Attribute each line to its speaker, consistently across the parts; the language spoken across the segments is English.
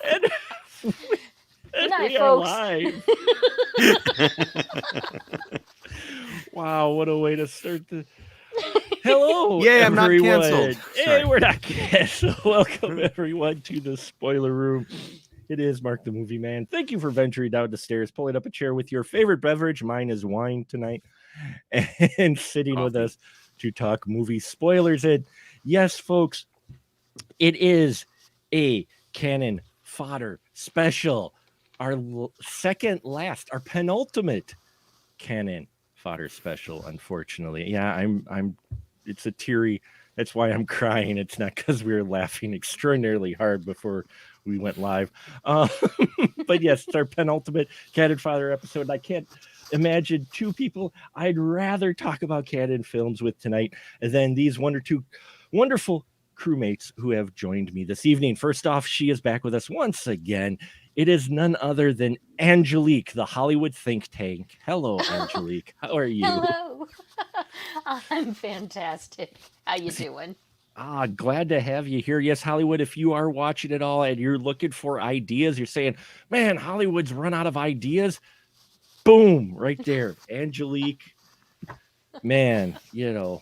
Speaker 1: And,
Speaker 2: Good
Speaker 1: and
Speaker 2: night,
Speaker 1: we are
Speaker 2: folks.
Speaker 1: live. Wow, what a way to start the. Hello,
Speaker 3: Yay, I'm not canceled.
Speaker 1: everyone. Hey,
Speaker 3: Sorry.
Speaker 1: we're not canceled. Welcome, everyone, to the spoiler room. It is Mark the Movie Man. Thank you for venturing down the stairs, pulling up a chair with your favorite beverage. Mine is wine tonight, and sitting with
Speaker 3: Coffee.
Speaker 1: us to talk movie spoilers. And yes, folks, it is a canon fodder special. Our second last, our penultimate canon fodder special. Unfortunately, yeah, I'm. It's a teary. That's why I'm crying. It's not because we were laughing extraordinarily hard before we went live. Uh, but yes, it's our penultimate canon fodder episode. And I can't imagine two people I'd rather talk about canon films with tonight than these one or two wonderful crewmates who have joined me this evening. First off, she is back with us once again. It is none other than Angelique, the Hollywood think tank. Hello, Angelique. How are you?
Speaker 2: Hello. I'm fantastic. How you doing?
Speaker 1: Glad to have you here. Yes, Hollywood, if you are watching it all and you're looking for ideas, you're saying, man, Hollywood's run out of ideas. Boom, right there. Angelique, man, the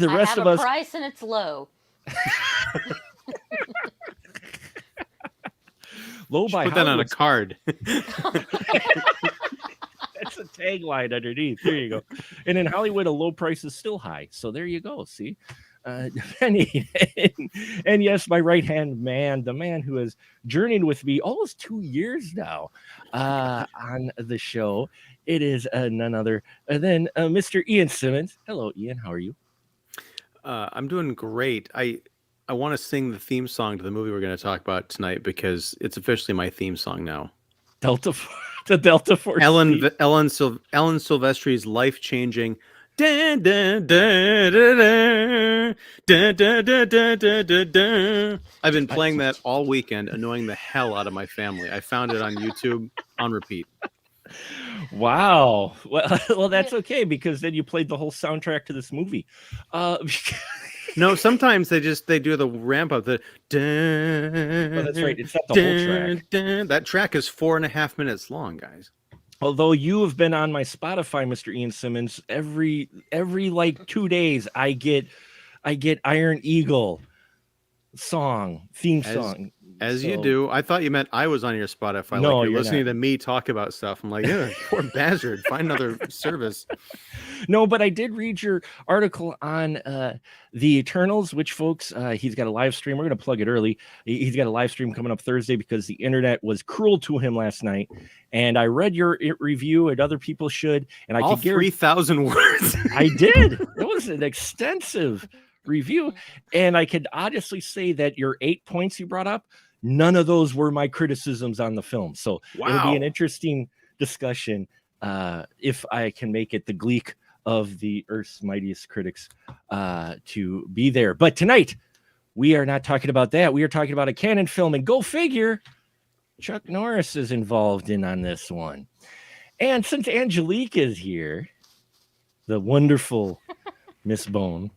Speaker 2: I
Speaker 1: rest
Speaker 2: have a
Speaker 1: of us,
Speaker 2: price and it's low.
Speaker 1: low
Speaker 3: Should
Speaker 1: by
Speaker 3: put that on a
Speaker 1: Hollywood.
Speaker 3: card.
Speaker 1: That's a tagline underneath. There you go. And in Hollywood, a low price is still high. So there you go. See? Depending. And yes, my right hand man, the man who has journeyed with me almost 2 years now on the show, it is none other than Mr. Ian Simmons. Hello, Ian. How are you?
Speaker 3: I'm doing great. I want to sing the theme song to the movie we're going to talk about tonight because it's officially my theme song now.
Speaker 1: Delta, the Delta Force.
Speaker 3: Ellen Silvestri's life changing. I've been playing that all weekend, annoying the hell out of my family. I found it on YouTube on repeat.
Speaker 1: Wow. Well,
Speaker 2: Yeah.
Speaker 1: that's okay because then you played the whole soundtrack to this movie. Uh,
Speaker 3: No, sometimes they do the ramp up.
Speaker 1: oh, that's right. It's not the whole track.
Speaker 3: That track is 4.5 minutes long, guys.
Speaker 1: Although you have been on my Spotify, Mr. Ian Simmons, every like 2 days, I get Iron Eagle theme song.
Speaker 3: As you
Speaker 1: So
Speaker 3: do. I thought you meant I was on your Spotify, like
Speaker 1: no,
Speaker 3: you're
Speaker 1: you're
Speaker 3: listening
Speaker 1: not.
Speaker 3: to me talk about stuff. I'm like, yeah, poor bastard. Find another service.
Speaker 1: No, but I did read your article on the Eternals, which folks, he's got a live stream. We're going to plug it early. He's got a live stream coming up Thursday because the internet was cruel to him last night. And I read your review, and other people should. And I
Speaker 3: All
Speaker 1: could guarantee
Speaker 3: 3,000 words.
Speaker 1: I did. It was an extensive review. And I could honestly say that your 8 points you brought up, none of those were my criticisms on the film. So it'll be an
Speaker 3: Wow.
Speaker 1: interesting discussion if I can make it the gleek of the Earth's mightiest critics to be there. But tonight, we are not talking about that. We are talking about a canon film. And go figure, Chuck Norris is involved on this one. And since Angelique is here, the wonderful Miss Bone.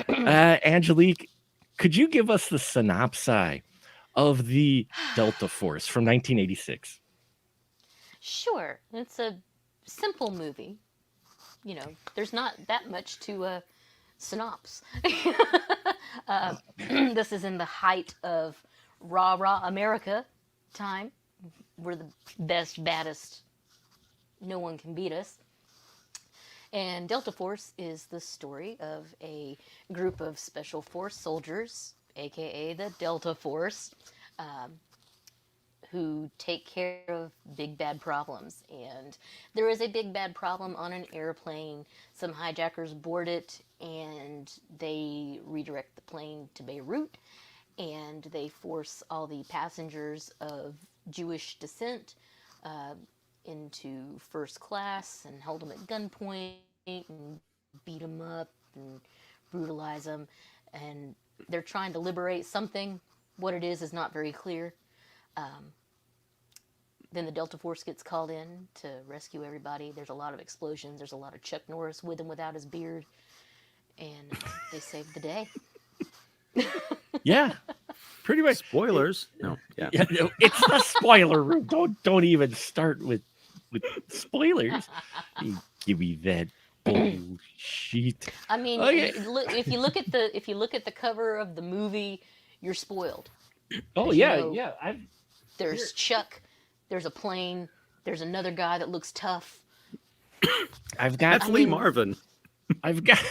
Speaker 1: Angelique, could you give us the synopsis of the Delta Force from 1986?
Speaker 2: Sure. It's a simple movie. There's not that much to synopsis. This is in the height of rah rah America time. We're the best, baddest. No one can beat us. And Delta Force is the story of a group of Special Force soldiers, aka the Delta Force, who take care of big bad problems. And there is a big bad problem on an airplane. Some hijackers board it and they redirect the plane to Beirut, and they force all the passengers of Jewish descent into first class and hold them at gunpoint and beat them up and brutalize them. And they're trying to liberate something. What it is not very clear. Then the Delta Force gets called in to rescue everybody. There's a lot of explosions. There's a lot of Chuck Norris with and without his beard. And they save the day.
Speaker 1: Yeah, pretty much.
Speaker 3: Spoilers. No. Yeah.
Speaker 1: Yeah, no, it's the spoiler room. Don't even start with spoilers. You give me that bullshit.
Speaker 2: I mean,
Speaker 1: Okay.
Speaker 2: if you look at the cover of the movie, you're spoiled.
Speaker 1: Oh
Speaker 2: 'Cause,
Speaker 1: yeah, yeah.
Speaker 2: there's Chuck, there's a plane, there's another guy that looks tough.
Speaker 1: I've got
Speaker 3: That's Lee Marvin.
Speaker 1: I've got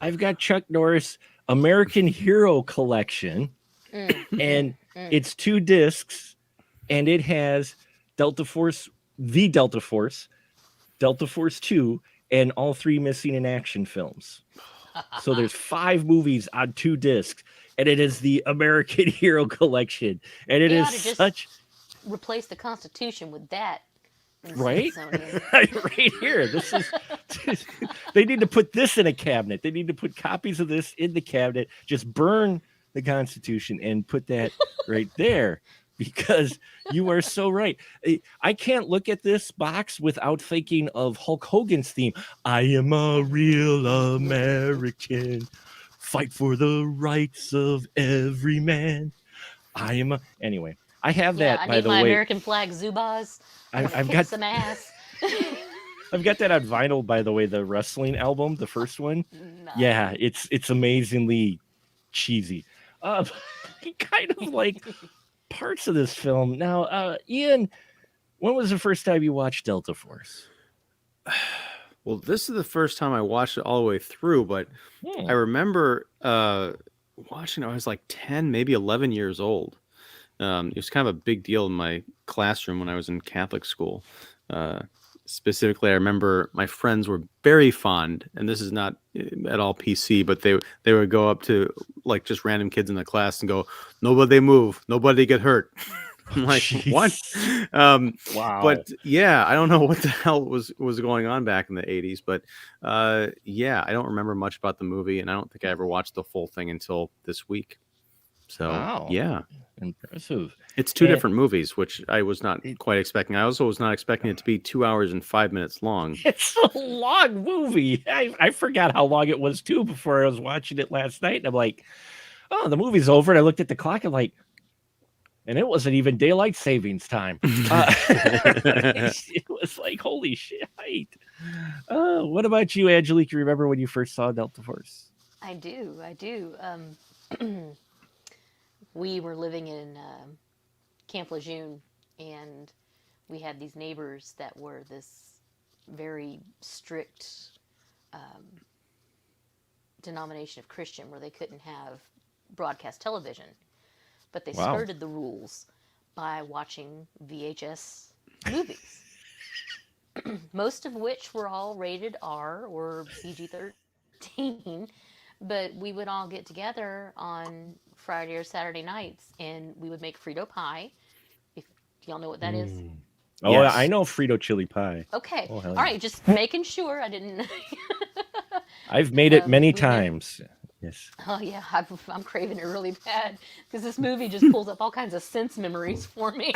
Speaker 1: I've got Chuck Norris American Hero Collection, and it's 2 discs, and it has Delta Force, Delta Force 2, and all 3 missing in action films. So there's 5 movies on 2 discs, and it is the American Hero Collection, and it
Speaker 2: They
Speaker 1: is
Speaker 2: ought to just
Speaker 1: such
Speaker 2: replace the Constitution with that. in the
Speaker 1: right
Speaker 2: Smithsonian.
Speaker 1: right here. This is they need to put this in a cabinet. They need to put copies of this in the cabinet. Just burn the Constitution and put that right there, because you are so right. I can't look at this box without thinking of Hulk Hogan's theme. I am a real American. Fight for the rights of every man. I am a... Anyway, I have
Speaker 2: Yeah,
Speaker 1: that,
Speaker 2: I
Speaker 1: by
Speaker 2: need
Speaker 1: the
Speaker 2: my
Speaker 1: way.
Speaker 2: American flag Zubaz.
Speaker 1: I've
Speaker 2: kick
Speaker 1: got
Speaker 2: some ass.
Speaker 1: I've got that on vinyl, by the way, the wrestling album, the first one.
Speaker 2: Nice.
Speaker 1: Yeah, it's amazingly cheesy. Kind of like parts of this film. Now, Ian, when was the first time you watched Delta Force?
Speaker 3: Well, this is the first time I watched it all the way through, but I remember watching it. I was like 10, maybe 11 years old. It was kind of a big deal in my classroom when I was in Catholic school. Specifically, I remember my friends were very fond, and this is not at all PC, but they would go up to like just random kids in the class and go, "Nobody move, nobody get hurt." I'm like, what?
Speaker 1: Wow.
Speaker 3: But yeah, I don't know what the hell was going on back in the 80s, but yeah, I don't remember much about the movie, and I don't think I ever watched the full thing until this week. So
Speaker 1: Wow.
Speaker 3: yeah,
Speaker 1: Impressive.
Speaker 3: it's 2 different movies, which I was not quite expecting. I also was not expecting it to be 2 hours and 5 minutes long.
Speaker 1: It's a long movie. I forgot how long it was too before I was watching it last night. And I'm like, oh, the movie's over. And I looked at the clock and like, and it wasn't even daylight savings time. It was like, holy shit. What about you, Angelique? You remember when you first saw Delta Force?
Speaker 2: I do. We were living in Camp Lejeune, and we had these neighbors that were this very strict denomination of Christian, where they couldn't have broadcast television. But they skirted the rules by watching VHS movies, most of which were all rated R or PG-13. But we would all get together on Friday or Saturday nights, and we would make Frito pie. If y'all know what that is.
Speaker 1: Oh,
Speaker 3: Yes.
Speaker 1: I know Frito chili pie.
Speaker 2: Okay.
Speaker 1: Oh, hell
Speaker 2: All
Speaker 1: yeah.
Speaker 2: right. Just making sure I didn't.
Speaker 1: I've made it many
Speaker 2: we made-
Speaker 1: times. Yes.
Speaker 2: Oh, yeah. I'm craving it really bad because this movie just pulls up all kinds of sense memories for me.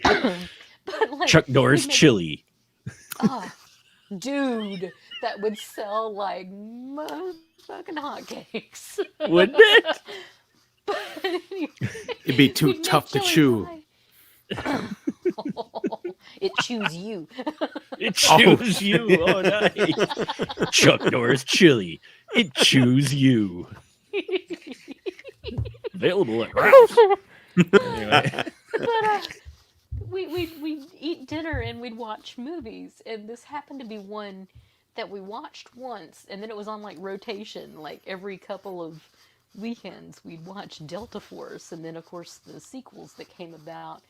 Speaker 2: But, like,
Speaker 1: Chuck Norris
Speaker 2: we'd make-
Speaker 1: chili.
Speaker 2: Oh, dude, that would sell like motherfucking hotcakes.
Speaker 1: Wouldn't it?
Speaker 2: But anyway,
Speaker 3: It'd be too
Speaker 2: we'd make
Speaker 3: tough to
Speaker 2: chili
Speaker 3: chew.
Speaker 2: pie. It chews you.
Speaker 1: It chews you. Oh, nice. Chuck Norris chili. It chews you. Available at Ralph's. Anyway.
Speaker 2: But we'd eat dinner and we'd watch movies, and this happened to be one that we watched once, and then it was on like rotation, like every couple of weekends we'd watch Delta Force, and then of course the sequels that came about.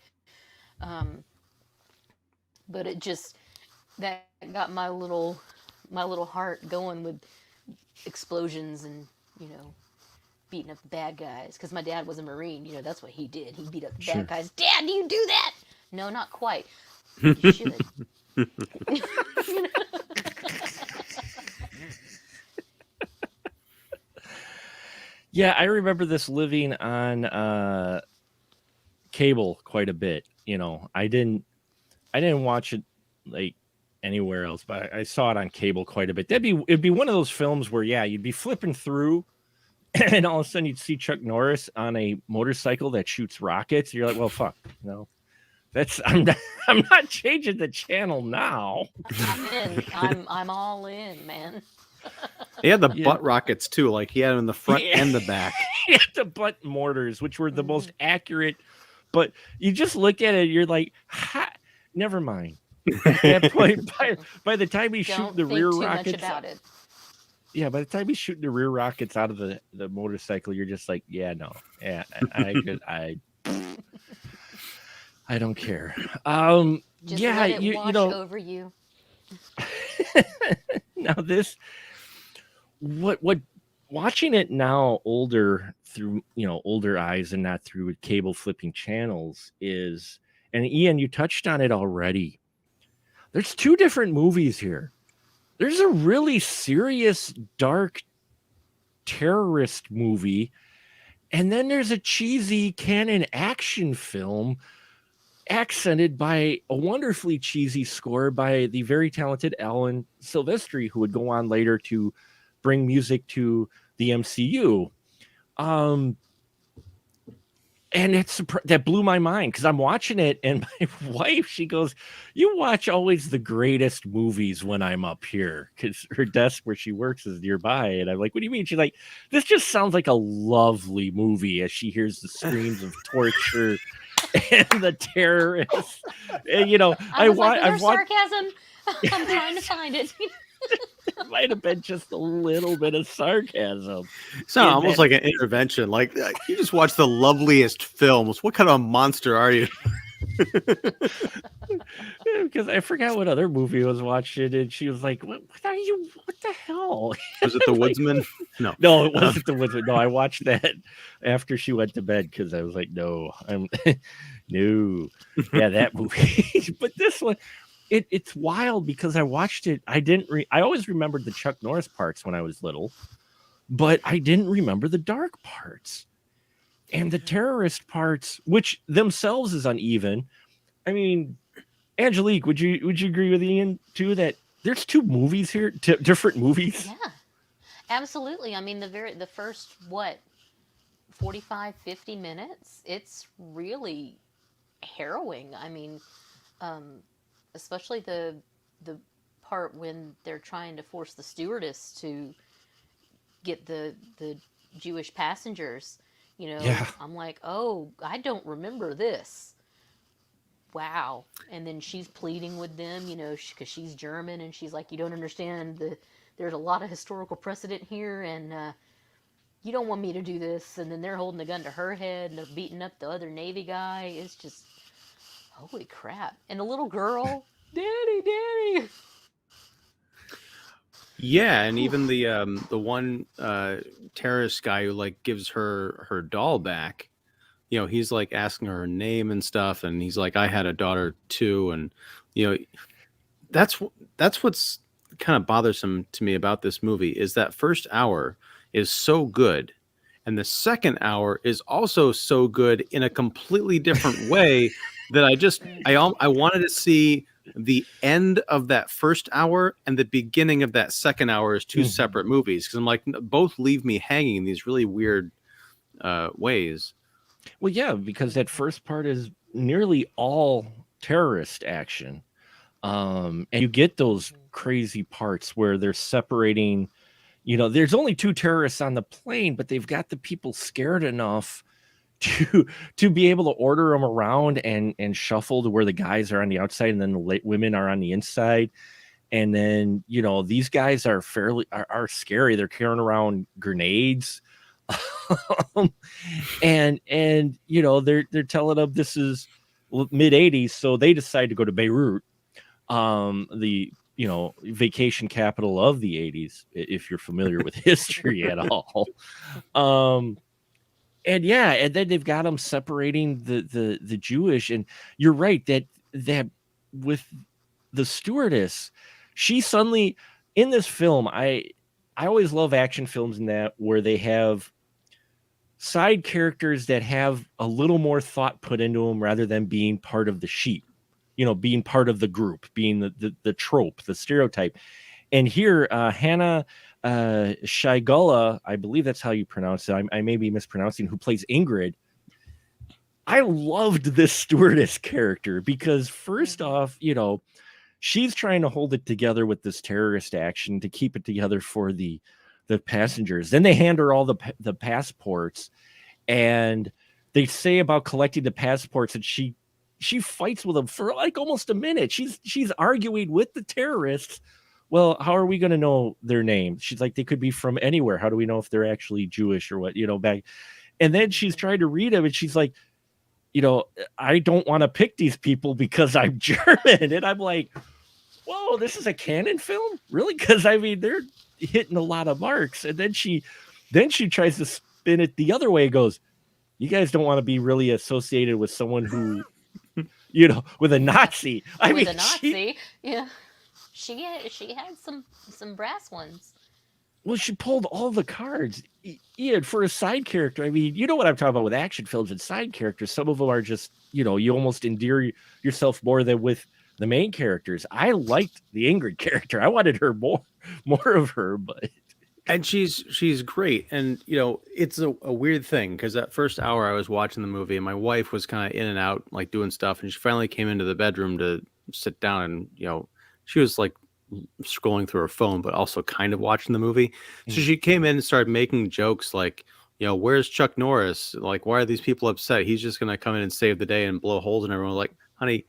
Speaker 2: But it just that got my little heart going with explosions and beating up the bad guys, because my dad was a Marine. That's what he did. He beat up the bad guys. Dad, do you do that? No, not quite. You should.
Speaker 1: Yeah, I remember this living on cable quite a bit. I didn't watch it like anywhere else, but I saw it on cable quite a bit. It'd be one of those films where you'd be flipping through, and all of a sudden you'd see Chuck Norris on a motorcycle that shoots rockets. And you're like, well, fuck, no, I'm not changing the channel now.
Speaker 2: I'm in. I'm all in, man.
Speaker 3: He had the butt rockets too, like he had them in the front and the back.
Speaker 1: He had the butt mortars, which were the most accurate. But you just look at it, you're like, never mind. At that point, by the time he's shooting the rear rockets, about it. Yeah, by the time he's shooting the rear rockets out of the motorcycle, you're just like, yeah, no, yeah, I don't care.
Speaker 2: Just let it wash over you.
Speaker 1: Now what watching it now older through older eyes and not through cable flipping channels is, and Ian, you touched on it already. There's two different movies here. There's a really serious, dark terrorist movie, and then there's a cheesy canon action film accented by a wonderfully cheesy score by the very talented Alan Silvestri, who would go on later to bring music to the MCU. And that blew my mind, because I'm watching it, and my wife, she goes, you watch always the greatest movies when I'm up here, because her desk where she works is nearby. And I'm like, what do you mean? She's like, this just sounds like a lovely movie, as she hears the screams of torture and the terrorists. And,
Speaker 2: I've watched sarcasm. I'm trying to find it.
Speaker 1: It might have been just a little bit of sarcasm.
Speaker 3: It's almost like an intervention. Like, you just watch the loveliest films. What kind of monster are you?
Speaker 1: Because I forgot what other movie I was watching, and she was like, what are you? What the hell?
Speaker 3: Was it The Woodsman? No,
Speaker 1: it wasn't The Woodsman. No, I watched that after she went to bed, because I was like, no, no. Yeah, that movie. But this one, it's wild, because I watched it. I always remembered the Chuck Norris parts when I was little, but I didn't remember the dark parts and the terrorist parts, which themselves is uneven. I mean, Angelique, would you agree with Ian too, that there's two movies here, different movies?
Speaker 2: Yeah, absolutely. I mean, the first 45, 50 minutes, it's really harrowing. I mean, especially the part when they're trying to force the stewardess to get the Jewish passengers.
Speaker 1: Yeah.
Speaker 2: I'm like, oh, I don't remember this. Wow. And then she's pleading with them, because she's German, and she's like, you don't understand, there's a lot of historical precedent here, and you don't want me to do this. And then they're holding the gun to her head, and they're beating up the other Navy guy. It's just, holy crap. And the little girl, Daddy.
Speaker 3: Yeah, and even the one terrorist guy who gives her doll back, he's asking her name and stuff, and he's like, I had a daughter too, and that's what's kind of bothersome to me about this movie, is that first hour is so good, and the second hour is also so good in a completely different way that I wanted to see the end of that first hour and the beginning of that second hour as two separate movies, because I'm like, both leave me hanging in these really weird ways.
Speaker 1: Well, yeah, because that first part is nearly all terrorist action, and you get those crazy parts where they're separating. There's only two terrorists on the plane, but they've got the people scared enough to be able to order them around and shuffle to where the guys are on the outside and then the women are on the inside. And then, these guys are are scary. They're carrying around grenades. and they're telling them this is mid 80s. So they decide to go to Beirut, the vacation capital of the 80s, if you're familiar with history at all. And then they've got them separating the Jewish, and you're right that with the stewardess, she suddenly, in this film, I always love action films in that where they have side characters that have a little more thought put into them rather than being part of the sheep. being part of the group, being the trope, the stereotype. And here, Hannah Shaigula, I believe that's how you pronounce it. I may be mispronouncing, who plays Ingrid. I loved this stewardess character because first off, she's trying to hold it together with this terrorist action to keep it together for the passengers. Then they hand her all the passports, and they say about collecting the passports, and she fights with them for like almost a minute. She's arguing with the terrorists. Well, how are we going to know their name? She's like, they could be from anywhere. How do we know if they're actually Jewish or what? Back. And then she's trying to read them, and she's like, I don't want to pick these people because I'm German. And I'm like, whoa, this is a canon film? Really? Because I mean, they're hitting a lot of marks. And then she tries to spin it the other way. Goes, you guys don't want to be really associated with someone who, with a Nazi.
Speaker 2: A Nazi, yeah. She had some brass ones.
Speaker 1: Well, she pulled all the cards. Ian, for a side character, I mean, you know what I'm talking about with action films and side characters. Some of them are just, you almost endear yourself more than with the main characters. I liked the Ingrid character. I wanted her more of her, but.
Speaker 3: And she's great. And, it's a weird thing because that first hour I was watching the movie and my wife was kind of in and out, like doing stuff. And she finally came into the bedroom to sit down and, she was like scrolling through her phone, but also kind of watching the movie. So she came in and started making jokes like, where's Chuck Norris? Like, why are these people upset? He's just going to come in and save the day and blow holes in everyone. Like, honey,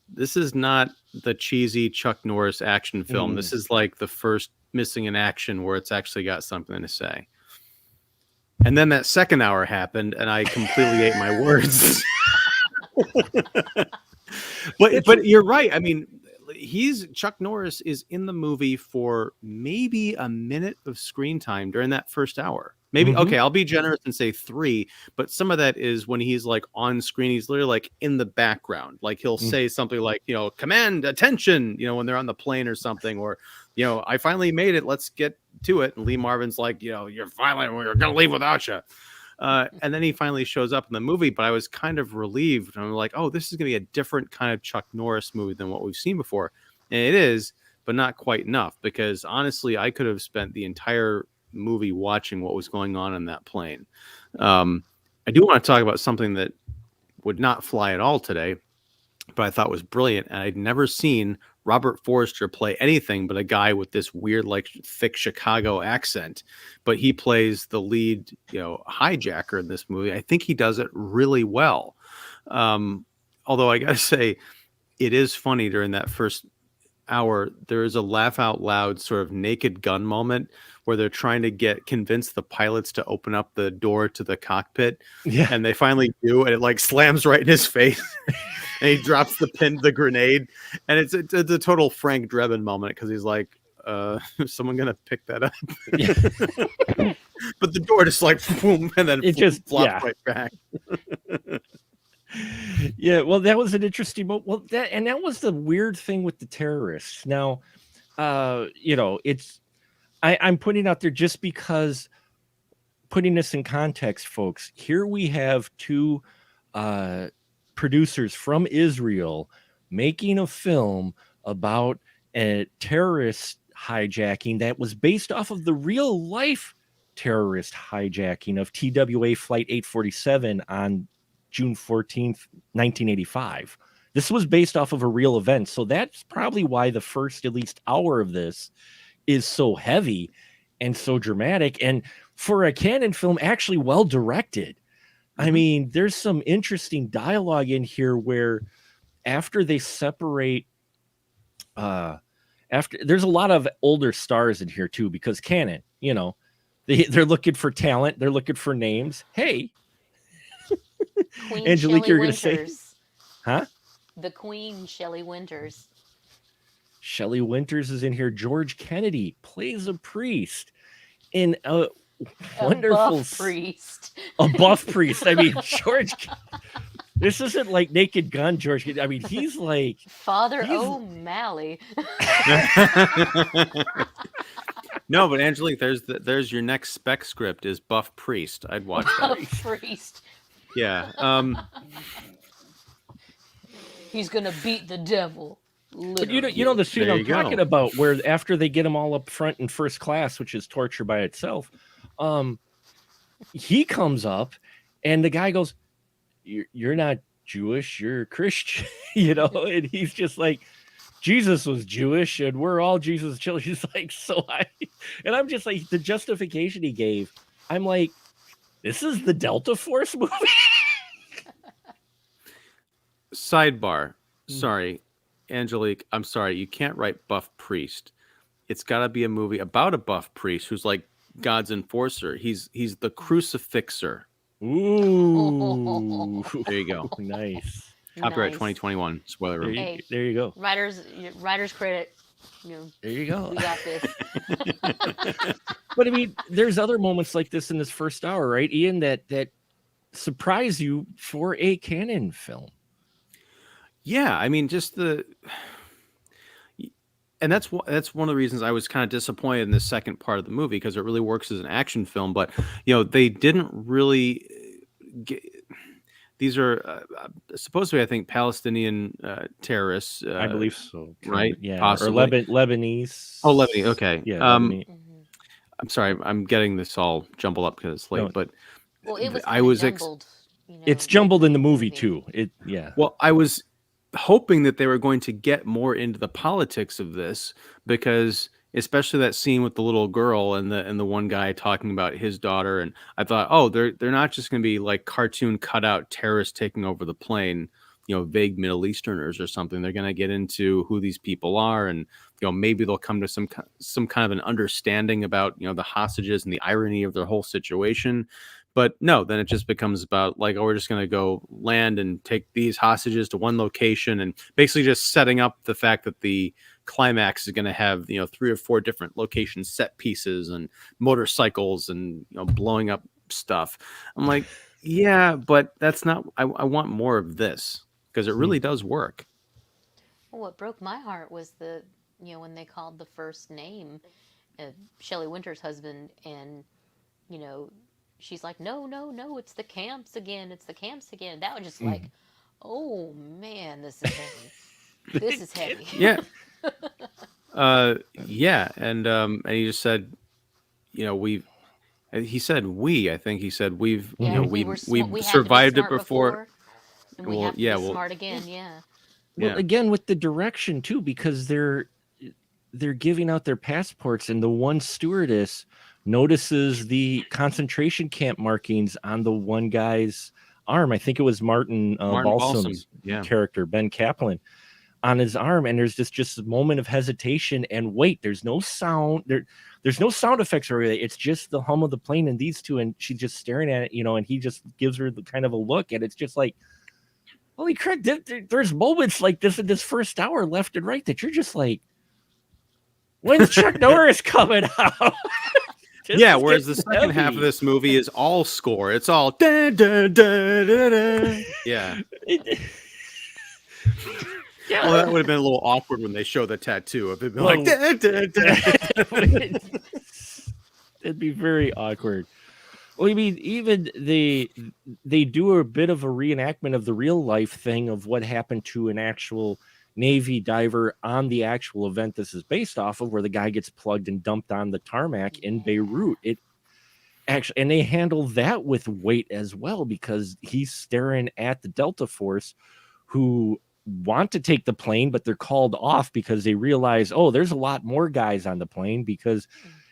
Speaker 3: this is not the cheesy Chuck Norris action film. This is like the first missing in action where it's actually got something to say. And then that second hour happened and I completely ate my words. But you're right. I mean, Chuck Norris is in the movie for maybe a minute of screen time during that first hour. Maybe, okay, I'll be generous and say 3, but some of that is when he's like on screen, he's literally like in the background. Like he'll say something like, command attention, when they're on the plane or something, or, I finally made it. Let's get to it. And Lee Marvin's like, we're going to leave without you. And then he finally shows up in the movie, but I was kind of relieved. I'm like, oh, this is going to be a different kind of Chuck Norris movie than what we've seen before. And it is, but not quite enough, because honestly, I could have spent the entire movie watching what was going on in that plane. I do want to talk about something that would not fly at all today, but I thought was brilliant. And I'd never seen Robert Forster play anything but a guy with this weird, like thick Chicago accent, but he plays the lead, hijacker in this movie. I think he does it really well. Although I gotta say, it is funny during that first hour, there is a laugh out loud sort of Naked Gun moment where they're trying to convince the pilots to open up the door to the cockpit.
Speaker 1: Yeah.
Speaker 3: And they finally do, and it like slams right in his face. And he drops the grenade. And it's a total Frank Drebin moment because he's like, is someone gonna pick that up?
Speaker 1: Yeah.
Speaker 3: But the door just like boom, and then it just flops right back.
Speaker 1: Yeah, well, that was an interesting moment. Well, that was the weird thing with the terrorists. Now, I'm putting out there just because, putting this in context, folks. Here we have 2 producers from Israel making a film about a terrorist hijacking that was based off of the real life terrorist hijacking of TWA Flight 847 on June 14th, 1985. This was based off of a real event. So that's probably why the first at least hour of this is so heavy and so dramatic. And for a canon film, actually well directed. I mean, there's some interesting dialogue in here where after they separate, there's a lot of older stars in here too, because canon, they're looking for talent. They're looking for names. Hey,
Speaker 2: Queen
Speaker 1: Angelique,
Speaker 2: Shelley
Speaker 1: you're going to say,
Speaker 2: Winters.
Speaker 1: huh?
Speaker 2: The Queen, Shelley Winters.
Speaker 1: Shelley Winters is in here. George Kennedy plays a priest in a wonderful
Speaker 2: buff priest.
Speaker 1: A buff priest. I mean, George. This isn't like Naked Gun, George. I mean, he's like
Speaker 2: Father O'Malley.
Speaker 3: No, but Angelique, there's your next spec script is buff priest. I'd watch that.
Speaker 2: Buff priest.
Speaker 3: Yeah.
Speaker 2: He's gonna beat the devil.
Speaker 1: But you know the scene I'm talking about, where after they get him all up front in first class, which is torture by itself, he comes up, and the guy goes, "You're not Jewish, you're Christian," you know, and he's just like, Jesus was Jewish, and we're all Jesus' children. He's like, and I'm just like, the justification he gave, I'm like, this is the Delta Force movie.
Speaker 3: Sidebar, sorry, Angelique, I'm sorry, you can't write buff priest. It's got to be a movie about a buff priest who's like God's enforcer. He's the crucifixer.
Speaker 1: Ooh,
Speaker 3: there you go.
Speaker 1: Nice.
Speaker 3: Copyright 2021. Spoiler room.
Speaker 1: There you go.
Speaker 2: Writer's credit.
Speaker 1: There you go.
Speaker 2: We got this.
Speaker 1: But I mean, there's other moments like this in this first hour, right, Ian? That surprise you for a canon film.
Speaker 3: Yeah, I mean, just and that's one of the reasons I was kind of disappointed in the second part of the movie, because it really works as an action film, but they didn't really get. These are supposed to be, I think, Palestinian terrorists.
Speaker 1: I believe so.
Speaker 3: Right?
Speaker 1: Yeah.
Speaker 3: Possibly.
Speaker 1: Or Lebanese.
Speaker 3: Oh, Lebanese. Okay.
Speaker 1: Yeah. Lebanese.
Speaker 3: I'm sorry. I'm getting this all jumbled up because it's late. But
Speaker 2: well, it was
Speaker 3: I was
Speaker 2: jumbled.
Speaker 1: It's jumbled in the movie too.
Speaker 3: Well, I was hoping that they were going to get more into the politics of this, because especially that scene with the little girl and the one guy talking about his daughter, and I thought, oh, they're not just going to be like cartoon cutout terrorists taking over the plane, vague Middle Easterners or something. They're going to get into who these people are, and maybe they'll come to some kind of an understanding about the hostages and the irony of their whole situation. But no, then it just becomes about like, oh, we're just going to go land and take these hostages to one location, and basically just setting up the fact that the climax is going to have 3 or 4 different location set pieces and motorcycles and blowing up stuff. I'm like, yeah, but that's not. I want more of this, because it really does work.
Speaker 2: Well, what broke my heart was when they called the first name of Shelley Winter's husband, and she's like, no, it's the camps again. It's the camps again. That was just like, oh man, this is heavy. This is heavy.
Speaker 3: Yeah. Yeah. And he just said, he said, I think he said, we've survived it before.
Speaker 2: And we have to be smart again. Yeah.
Speaker 1: Well, again, with the direction too, because they're giving out their passports, and the one stewardess notices the concentration camp markings on the one guy's arm. I think it was Martin Balsam's character, Ben Kaplan, on his arm. And there's just a moment of hesitation and wait. There's no sound. There's no sound effects or anything. It's just the hum of the plane and these two, and she's just staring at it, and he just gives her the kind of a look, and it's just like, holy crap! There's moments like this in this first hour, left and right, that you're just like, when's Chuck Norris coming out?
Speaker 3: Yeah, whereas the second half of this movie is all score. It's all da, da, da, da, da. Yeah.
Speaker 1: Yeah.
Speaker 3: Well, that would have been a little awkward when they show the tattoo. If it'd been like da, da, da.
Speaker 1: It'd be very awkward. Well, I mean, even they do a bit of a reenactment of the real life thing of what happened to an actual Navy diver on the actual event this is based off of, where the guy gets plugged and dumped on the tarmac in Beirut. It actually, and they handle that with weight as well, because he's staring at the Delta Force, who want to take the plane, but they're called off because they realize, oh, there's a lot more guys on the plane. Because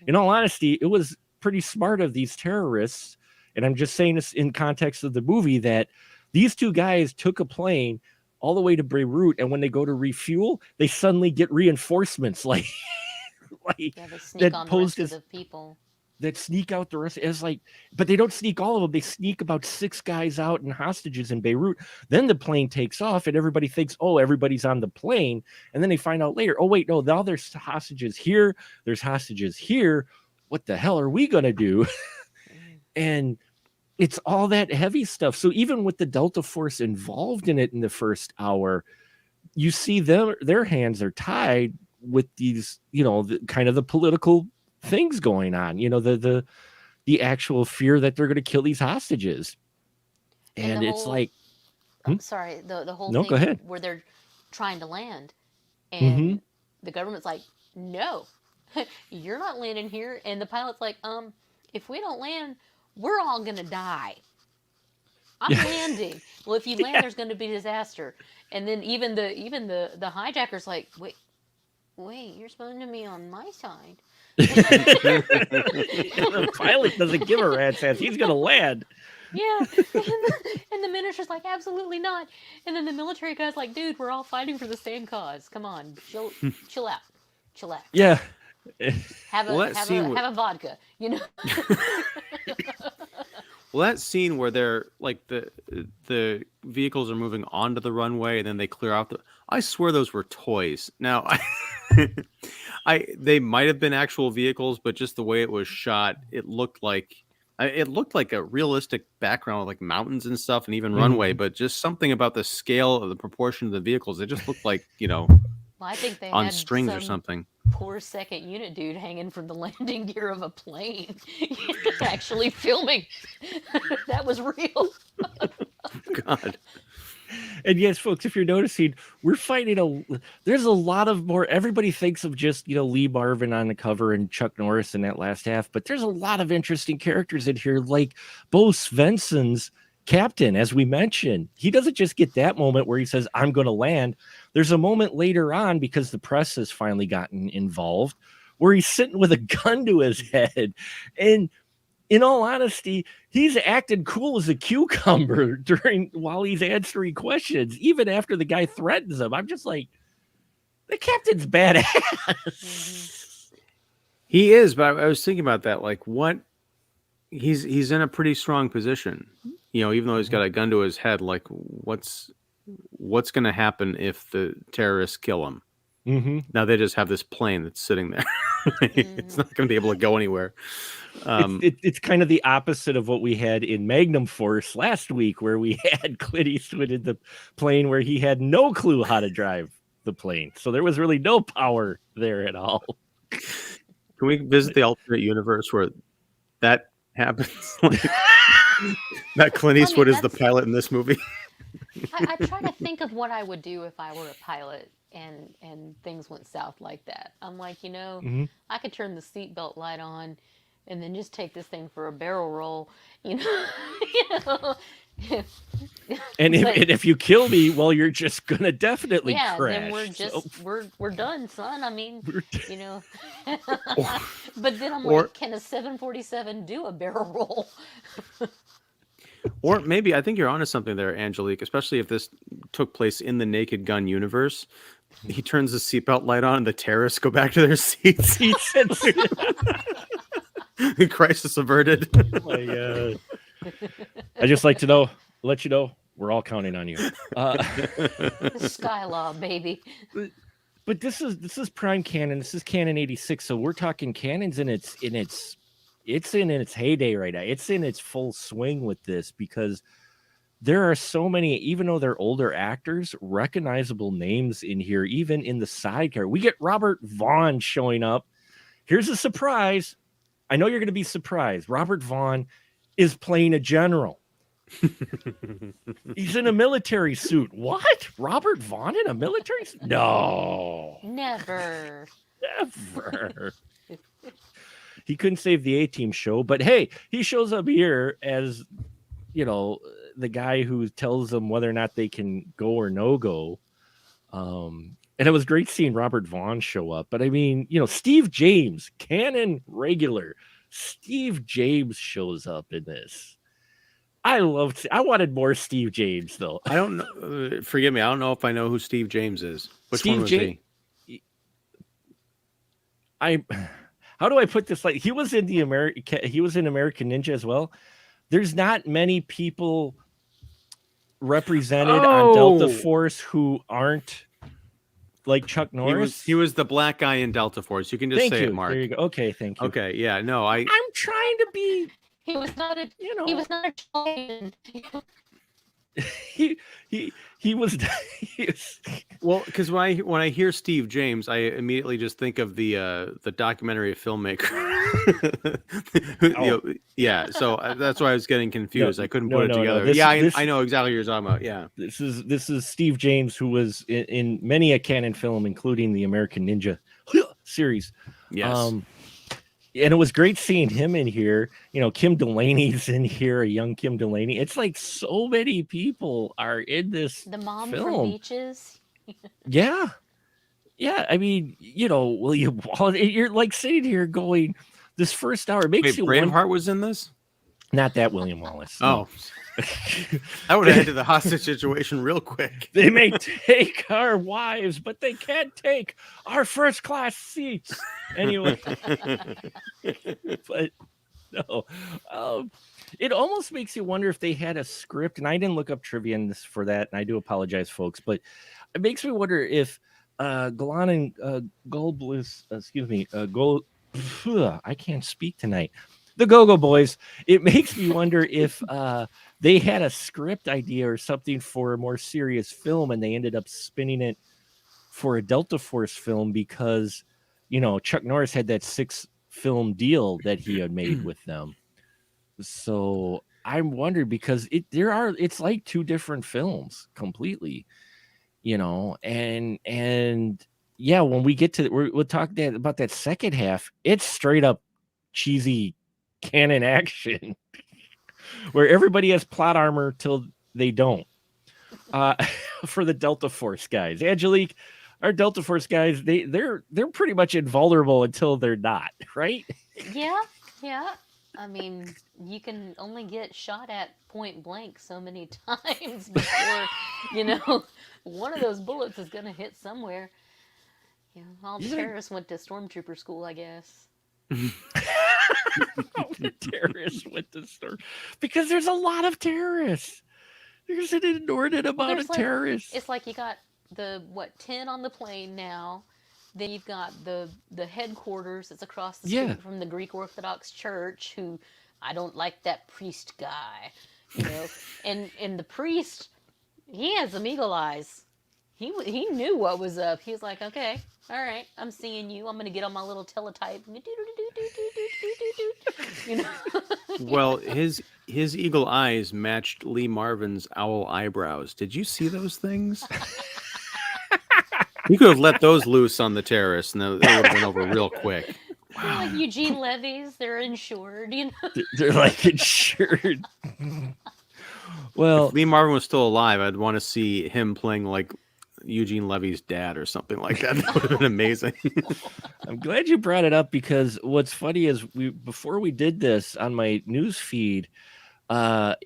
Speaker 1: in all honesty, it was pretty smart of these terrorists, and I'm just saying this in context of the movie, that these two guys took a plane all the way to Beirut, and when they go to refuel, they suddenly get reinforcements
Speaker 2: they sneak on the rest of the people.
Speaker 1: That sneak out the rest. It's like, but they don't sneak all of them. They sneak about 6 guys out and hostages in Beirut. Then the plane takes off, and everybody thinks, oh, everybody's on the plane. And then they find out later, oh, wait, no, now there's hostages here. There's hostages here. What the hell are we going to do? And it's all that heavy stuff. So even with the Delta Force involved in it in the first hour, you see their hands are tied with these, kind of the political things going on, the actual fear that they're going to kill these hostages. And it's like,
Speaker 2: sorry, the whole
Speaker 1: No, go
Speaker 2: thing
Speaker 1: ahead.
Speaker 2: where they're trying to land,
Speaker 1: Mm-hmm.
Speaker 2: and the government's like, no, you're not landing here, and the pilot's like, if we don't land, we're all gonna die. I'm
Speaker 1: Yeah.
Speaker 2: landing. Well, if you land, there's going to be disaster. And then even the hijacker's like, wait, you're supposed to be on my side.
Speaker 1: The pilot doesn't give a rat's ass. He's gonna land.
Speaker 2: Yeah, and the minister's like, absolutely not. And then the military guy's like, dude, we're all fighting for the same cause. Come on, chill out, chillax.
Speaker 1: Yeah.
Speaker 2: Have a vodka, you know.
Speaker 3: Well, that scene where they're like the vehicles are moving onto the runway and then they clear out I swear those were toys. Now, they might have been actual vehicles, but just the way it was shot, it looked like a realistic background with like mountains and stuff and even runway, but just something about the scale of the proportion of the vehicles, it just looked like,
Speaker 2: Well, I think they
Speaker 3: on
Speaker 2: had
Speaker 3: strings or
Speaker 2: some
Speaker 3: something.
Speaker 2: poor second unit dude hanging from the landing gear of a plane, actually filming. That was real.
Speaker 3: God.
Speaker 1: And yes, folks, if you're noticing, we're fighting there's a lot of more. Everybody thinks of just, Lee Marvin on the cover and Chuck Norris in that last half, but there's a lot of interesting characters in here, like Bo Svensson's captain, as we mentioned. He doesn't just get that moment where he says, I'm going to land. There's a moment later on, because the press has finally gotten involved, where he's sitting with a gun to his head. And in all honesty, he's acting cool as a cucumber while he's answering questions, even after the guy threatens him. I'm just like, the captain's badass.
Speaker 2: Mm-hmm.
Speaker 3: He is, but I was thinking about that. Like, what? He's in a pretty strong position, even though he's got a gun to his head. Like, what's going to happen if the terrorists kill him?
Speaker 1: Mm-hmm.
Speaker 3: Now they just have this plane that's sitting there. It's not going to be able to go anywhere.
Speaker 1: It's kind of the opposite of what we had in Magnum Force last week, where we had Clint Eastwood in the plane where he had no clue how to drive the plane. So there was really no power there at all.
Speaker 3: Can we visit the alternate universe where that happens? That Clint Eastwood is the pilot in this movie.
Speaker 2: I try to think of what I would do if I were a pilot and things went south like that. I'm like, I could turn the seatbelt light on and then just take this thing for a barrel roll, And
Speaker 1: if you kill me, well, you're just gonna definitely crash.
Speaker 2: Then we're done, son. I mean, But then I'm like, can a 747 do a barrel roll?
Speaker 3: Or maybe, I think you're onto something there, Angelique, especially if this took place in the Naked Gun universe. He turns the seatbelt light on and the terrorists go back to their seats. Crisis averted.
Speaker 1: Oh my God. I just like to let you know, we're all counting on you.
Speaker 2: Skylaw, baby.
Speaker 1: But this is prime canon. This is canon 86. So we're talking canons in its heyday right now. It's in its full swing with this, because there are so many, even though they're older actors, recognizable names in here, even in the side character. We get Robert Vaughn showing up. Here's a surprise. I know you're going to be surprised. Robert Vaughn is playing a general. He's in a military suit. What? Robert Vaughn in a military suit? No.
Speaker 2: Never.
Speaker 1: He couldn't save the A-Team show, but hey, he shows up here as, the guy who tells them whether or not they can go or no go. And it was great seeing Robert Vaughn show up. But I mean, Steve James, canon regular, Steve James shows up in this. I wanted more Steve James, though.
Speaker 3: I don't know. Forgive me. I don't know if I know who Steve James is. Which one was he?
Speaker 1: How do I put this? Like, he was in American Ninja as well. There's not many people represented on Delta Force who aren't like Chuck Norris.
Speaker 3: He was the black guy in Delta Force. You can just say it, Mark.
Speaker 1: There you go. Okay, thank you.
Speaker 3: Okay, yeah, no, I'm
Speaker 1: trying to be.
Speaker 2: He was not a. He was not a child.
Speaker 1: he was, he was
Speaker 3: Well, because when I hear Steve James, I immediately just think of the documentary filmmaker. Yeah, so that's why I was getting confused. I couldn't put it together. I know exactly what you're talking about. Yeah,
Speaker 1: this is Steve James, who was in many a canon film, including the American Ninja series.
Speaker 3: yes.
Speaker 1: And it was great seeing him in here. Kim Delaney's in here, a young Kim Delaney. It's like so many people are in this
Speaker 2: The mom
Speaker 1: film.
Speaker 2: from Beaches.
Speaker 1: Yeah. I mean, William Wallace, you're like sitting here going, this first hour makes you
Speaker 3: Braveheart was in this?
Speaker 1: Not that William Wallace.
Speaker 3: Oh. I would have headed the hostage situation real quick.
Speaker 1: They may take our wives, but they can't take our first class seats. Anyway. But no. It almost makes you wonder if they had a script, and I didn't look up trivia for that, and I do apologize, folks, but it makes me wonder if Golan and Goldbliss, I can't speak tonight. The Go-Go Boys. It makes me wonder if they had a script idea or something for a more serious film, and they ended up spinning it for a Delta Force film because, Chuck Norris had that 6-film deal that he had made with them. So I'm wondering because it's like 2 different films completely, and yeah, when we get to we'll talk about that second half, it's straight up cheesy canon action where everybody has plot armor till they don't. For the Delta Force guys, Angelique, our Delta Force guys, they're pretty much invulnerable until they're not, right?
Speaker 2: Yeah. I mean, you can only get shot at point blank so many times before, one of those bullets is going to hit somewhere. All the terrorists went to stormtrooper school, I guess.
Speaker 1: The terrorists went to store because there's a lot of terrorists. There's an inordinate amount of terrorists.
Speaker 2: It's like you got the 10 on the plane now. Then you've got the headquarters that's across the street from the Greek Orthodox Church, who I don't like that priest guy, and the priest, he has some eagle eyes. He knew what was up. He's like, okay, all right, I'm seeing you. I'm gonna get on my little teletype.
Speaker 3: Well, his eagle eyes matched Lee Marvin's owl eyebrows. Did you see those things? You could have let those loose on the terrorists, and they would have been over real quick.
Speaker 2: Wow. They're like Eugene Levy's. They're insured,
Speaker 1: They're like insured. Well,
Speaker 3: if Lee Marvin was still alive, I'd want to see him playing like Eugene Levy's dad or something like that. That would have been amazing.
Speaker 1: I'm glad you brought it up because what's funny is before we did this on my news feed,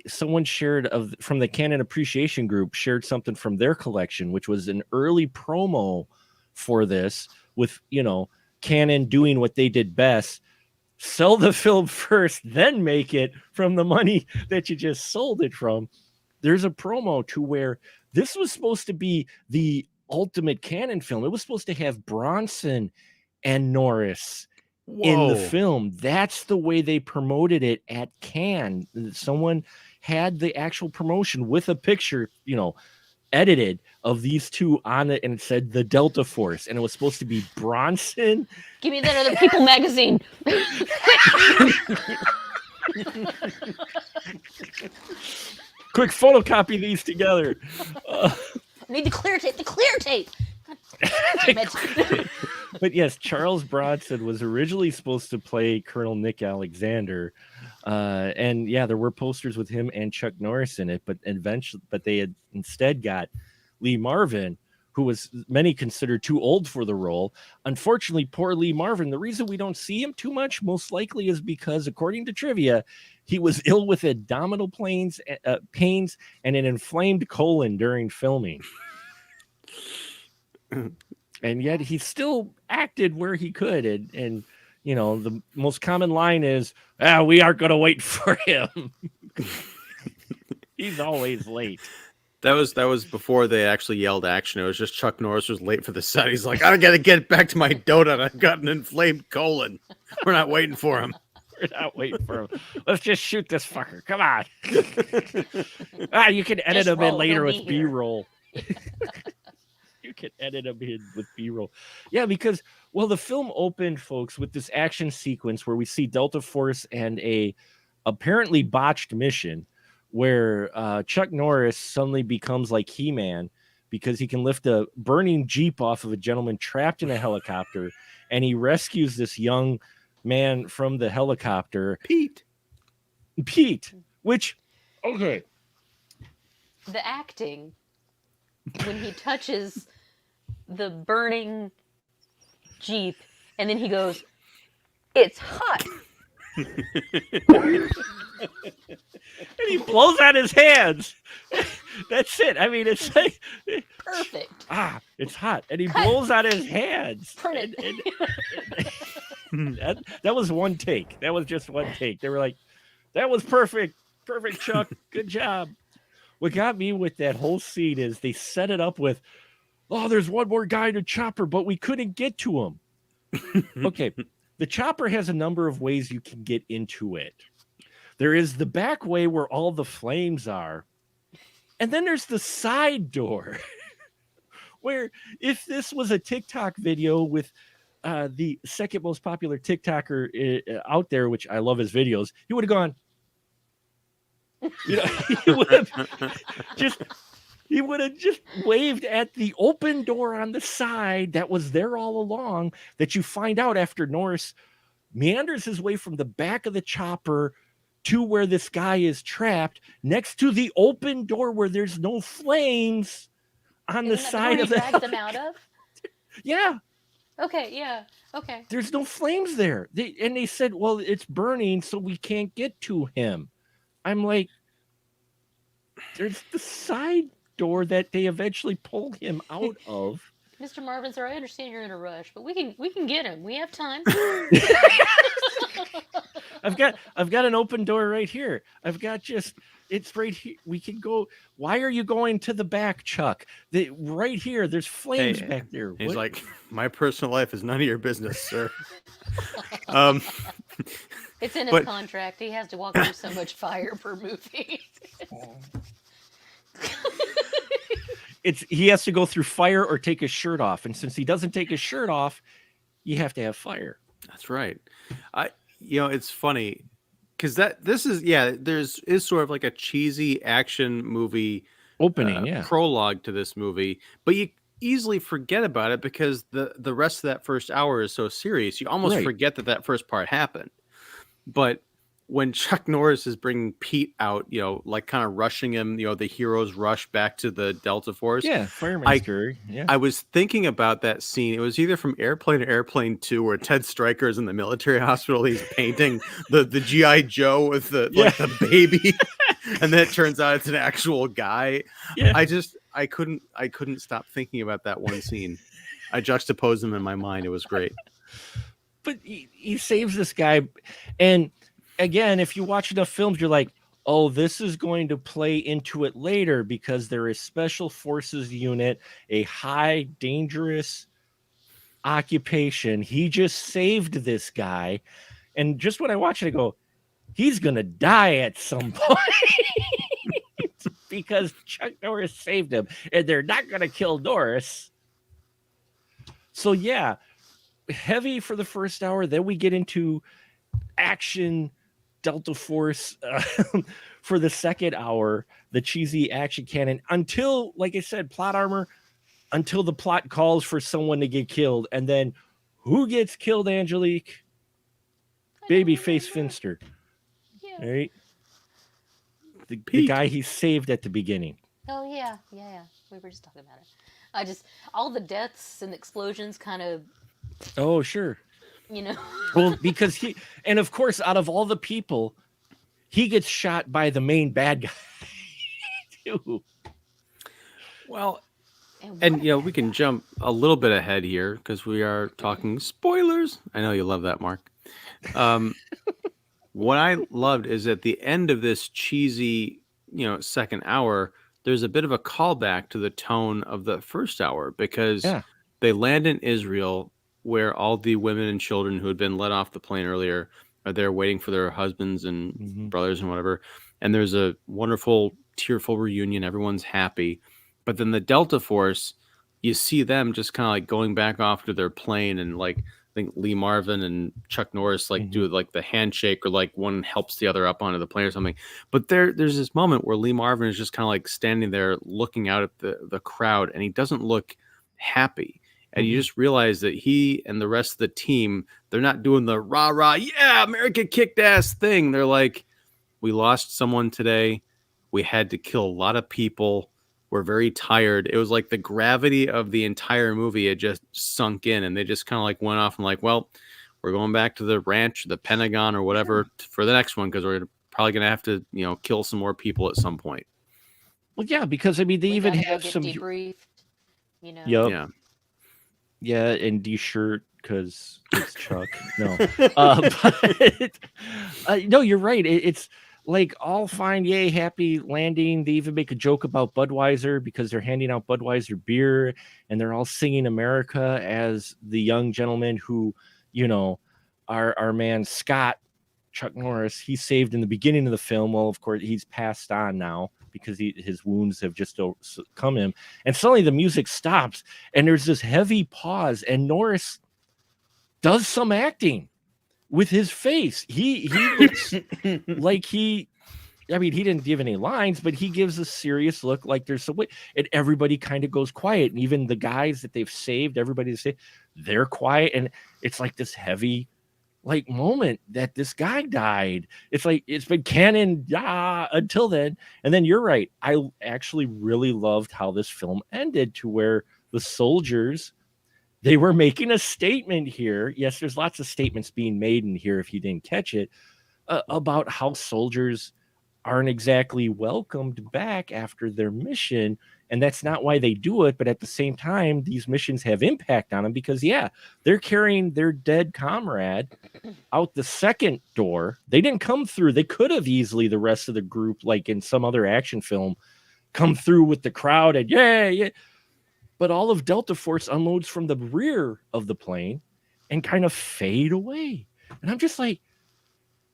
Speaker 1: someone shared from the Canon Appreciation Group shared something from their collection, which was an early promo for this with, Canon doing what they did best. Sell the film first, then make it from the money that you just sold it from. There's a promo to where this was supposed to be the ultimate Canon film. It was supposed to have Bronson and Norris in the film. That's the way they promoted it at Cannes. Someone had the actual promotion with a picture, edited of these two on it, and it said the Delta Force, and it was supposed to be Bronson.
Speaker 2: Give me that Other People magazine.
Speaker 1: Quick, photocopy these together.
Speaker 2: I need the clear tape.
Speaker 1: But yes, Charles Bronson was originally supposed to play Colonel Nick Alexander, and there were posters with him and Chuck Norris in it. But they had instead got Lee Marvin, who was many considered too old for the role. Unfortunately, poor Lee Marvin. The reason we don't see him too much, most likely, is because, according to trivia, he was ill with abdominal pains and an inflamed colon during filming. And yet he still acted where he could. And the most common line is, we aren't going to wait for him. He's always late.
Speaker 3: That was before they actually yelled action. It was just Chuck Norris was late for the set. He's like, I got to get back to my donut. I've got an inflamed colon. We're not waiting for him.
Speaker 1: We're not waiting for him. Let's just shoot this fucker. Come on. You can edit him in later with B-roll. You can edit them in with B-roll. Yeah, because the film opened, folks, with this action sequence where we see Delta Force and a apparently botched mission where Chuck Norris suddenly becomes like He-Man because he can lift a burning Jeep off of a gentleman trapped in a helicopter, and he rescues this young man from the helicopter. Pete, which, okay.
Speaker 2: The acting when he touches the burning Jeep and then he goes, "It's hot."
Speaker 1: And he blows out his hands. That's it. I mean, it's like
Speaker 2: perfect.
Speaker 1: It's hot, and he blows out his hands. That was one take. That was just one take. They were like, "That was perfect, Chuck. Good job." What got me with that whole scene is they set it up with, "Oh, there's one more guy in a chopper, but we couldn't get to him." Okay, the chopper has a number of ways you can get into it. There is the back way where all the flames are. And then there's the side door where if this was a TikTok video with the second most popular TikToker out there, which I love his videos, he would have gone, he would have just waved at the open door on the side that was there all along, that you find out after Norris meanders his way from the back of the chopper to where this guy is trapped next to the open door where there's no flames on the side of the
Speaker 2: drags them out of?
Speaker 1: Yeah.
Speaker 2: Okay, yeah. Okay.
Speaker 1: There's no flames there. They said, "Well, it's burning, so we can't get to him." I'm like, there's the side door that they eventually pull him out of.
Speaker 2: Mr. Marvin, sir, I understand you're in a rush, but we can get him. We have time.
Speaker 1: I've got an open door right here. It's right here. We can go. Why are you going to the back, Chuck? Right here. There's flames back there.
Speaker 3: He's like, "My personal life is none of your business, sir."
Speaker 2: It's in his contract. He has to walk through so much fire per movie.
Speaker 1: He has to go through fire or take his shirt off, and since he doesn't take his shirt off, you have to have fire.
Speaker 3: That's right. It's funny because this is sort of like a cheesy action movie
Speaker 1: opening,
Speaker 3: prologue to this movie, but you easily forget about it because the rest of that first hour is so serious. You almost forget that first part happened. But when Chuck Norris is bringing Pete out, like kind of rushing him, the heroes rush back to the Delta Force.
Speaker 1: Yeah, fireman's jury. Yeah.
Speaker 3: I was thinking about that scene. It was either from Airplane or Airplane 2 where Ted Stryker's in the military hospital. He's painting the G.I. Joe with the baby. And then it turns out it's an actual guy. Yeah. I couldn't stop thinking about that one scene. I juxtaposed them in my mind. It was great.
Speaker 1: But he saves this guy. And again, if you watch enough films, you're like, "Oh, this is going to play into it later because there is special forces unit, a high dangerous occupation. He just saved this guy." And just when I watch it, I go, he's going to die at some point because Chuck Norris saved him, and they're not going to kill Norris. So yeah, heavy for the first hour. Then we get into action Delta Force for the second hour, the cheesy action cannon, until, like I said, plot armor, until the plot calls for someone to get killed. And then who gets killed, Angelique? Babyface Finster. Yeah. Right? The guy he saved at the beginning.
Speaker 2: Oh, yeah. We were just talking about it. All the deaths and explosions kind of...
Speaker 1: Oh, sure. Well, because and of course, out of all the people, he gets shot by the main bad guy too. Well,
Speaker 3: and we can jump a little bit ahead here because we are talking spoilers. I know you love that, Mark. What I loved is at the end of this cheesy, second hour, there's a bit of a callback to the tone of the first hour because they land in Israel, where all the women and children who had been let off the plane earlier are there waiting for their husbands and brothers and whatever. And there's a wonderful, tearful reunion. Everyone's happy. But then the Delta Force, you see them just kind of like going back off to their plane, and like I think Lee Marvin and Chuck Norris like do like the handshake, or like one helps the other up onto the plane or something. But there's this moment where Lee Marvin is just kind of like standing there looking out at the crowd, and he doesn't look happy. And you just realize that he and the rest of the team, they're not doing the rah rah, yeah, America kicked ass thing. They're like, we lost someone today. We had to kill a lot of people. We're very tired. It was like the gravity of the entire movie had just sunk in, and they just kind of like went off and like, well, we're going back to the ranch, the Pentagon, or whatever for the next one, because we're probably going to have to, kill some more people at some point.
Speaker 1: Well, yeah, because I mean, they even have some
Speaker 2: debriefed.
Speaker 1: Yep.
Speaker 3: Yeah.
Speaker 1: Yeah, and D-shirt because it's Chuck. No, no, you're right. It's like all fine, yay, happy landing. They even make a joke about Budweiser because they're handing out Budweiser beer, and they're all singing America as the young gentleman who, our man Scott, Chuck Norris, he saved in the beginning of the film. Well, of course, he's passed on now because his wounds have just come him. And suddenly the music stops, and there's this heavy pause, and Norris does some acting with his face. He looks like he didn't give any lines, but he gives a serious look like there's some way, and everybody kind of goes quiet. And even the guys that they've saved, they're quiet. And it's like this heavy moment that this guy died. It's like it's been canon until then. And then you're right. I actually really loved how this film ended, to where the soldiers, they were making a statement here. Yes, there's lots of statements being made in here, if you didn't catch it, about how soldiers aren't exactly welcomed back after their mission. And that's not why they do it. But at the same time, these missions have impact on them because, they're carrying their dead comrade out the second door. They didn't come through. They could have easily, the rest of the group, like in some other action film, come through with the crowd and yeah. But all of Delta Force unloads from the rear of the plane and kind of fade away. And I'm just like,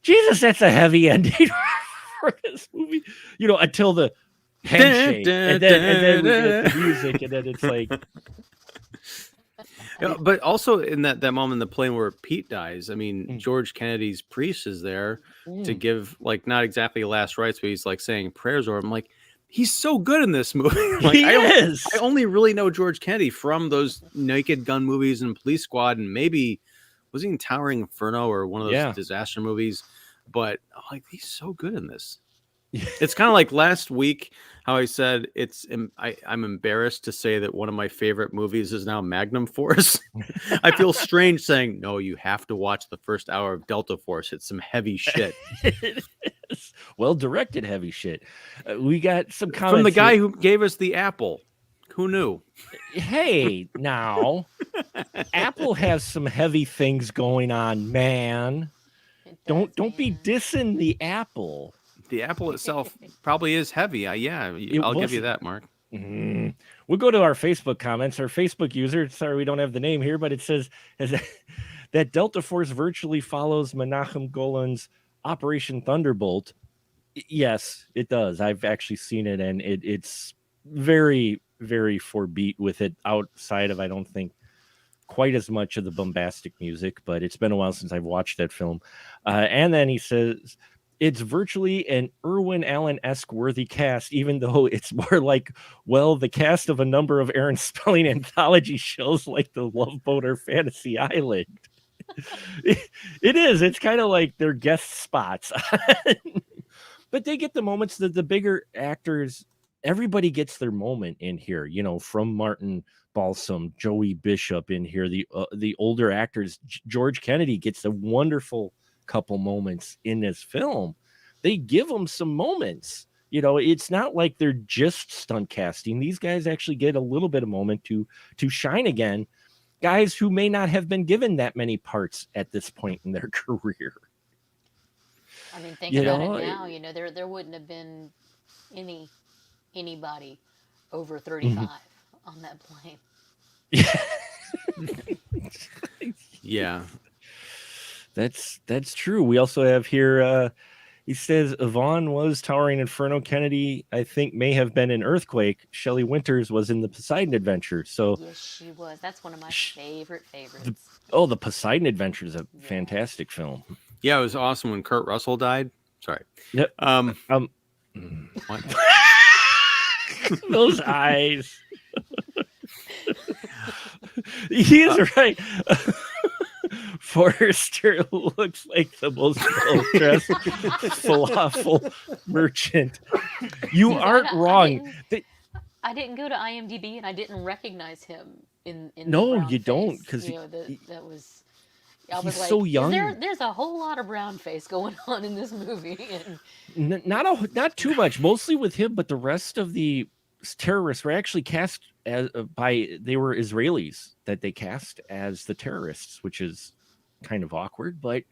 Speaker 1: Jesus, that's a heavy ending for this movie. Until the handshake, and then we get the music, and then it's like.
Speaker 3: But also in that moment in the plane where Pete dies, I mean, George Kennedy's priest is there to give, like, not exactly last rites, but he's like saying prayers over him. Like, he's so good in this movie. Like, I only really know George Kennedy from those Naked Gun movies and Police Squad, and maybe was he in Towering Inferno or one of those disaster movies? But like, he's so good in this. It's kind of like last week how I said I'm embarrassed to say that one of my favorite movies is now Magnum Force. I feel strange saying, no, you have to watch the first hour of Delta Force. It's some heavy shit.
Speaker 1: It is well directed heavy shit. We got some comments
Speaker 3: from the guy who gave us the Apple. Who knew?
Speaker 1: Hey, now Apple has some heavy things going on, man. Don't be dissing the Apple.
Speaker 3: The Apple itself probably is heavy. I'll give you that, Mark.
Speaker 1: Mm-hmm. We'll go to our Facebook comments. Our Facebook user, sorry we don't have the name here, but it says that Delta Force virtually follows Menachem Golan's Operation Thunderbolt. Yes, it does. I've actually seen it, and it's very, very forebeat with it, outside of, I don't think, quite as much of the bombastic music, but it's been a while since I've watched that film. And then he says, it's virtually an Irwin Allen-esque worthy cast, even though it's more like, the cast of a number of Aaron Spelling anthology shows like The Love Boat or Fantasy Island. It is. It's kind of like their guest spots. But they get the moments that the bigger actors, everybody gets their moment in here, from Martin Balsam, Joey Bishop in here, the older actors. George Kennedy gets a wonderful couple moments in this film. They give them some moments. It's not like they're just stunt casting. These guys actually get a little bit of moment to shine again. Guys who may not have been given that many parts at this point in their career.
Speaker 2: I mean, think about it now. There wouldn't have been anybody over 35 on that plane.
Speaker 3: Yeah.
Speaker 1: That's true. We also have here He says Yvonne was Towering Inferno. Kennedy, I think, may have been an Earthquake. Shelley Winters was in the Poseidon Adventure. So
Speaker 2: Yes, she was. That's one of my favorites.
Speaker 1: the Poseidon Adventure is a fantastic film.
Speaker 3: Yeah, it was awesome when Kurt Russell died. Sorry.
Speaker 1: Yep.
Speaker 3: What?
Speaker 1: Those eyes. He is right. Forrester looks like the most well-dressed falafel merchant. You aren't wrong.
Speaker 2: I didn't go to IMDb and I didn't recognize him in
Speaker 1: No,
Speaker 2: the brown
Speaker 1: you
Speaker 2: face.
Speaker 1: don't, because
Speaker 2: that was. I
Speaker 1: he's
Speaker 2: was like,
Speaker 1: so young.
Speaker 2: There's a whole lot of brown face going on in this movie. And
Speaker 1: not too much, mostly with him, but the rest of the terrorists were actually cast as they were Israelis that they cast as the terrorists, which is kind of awkward, but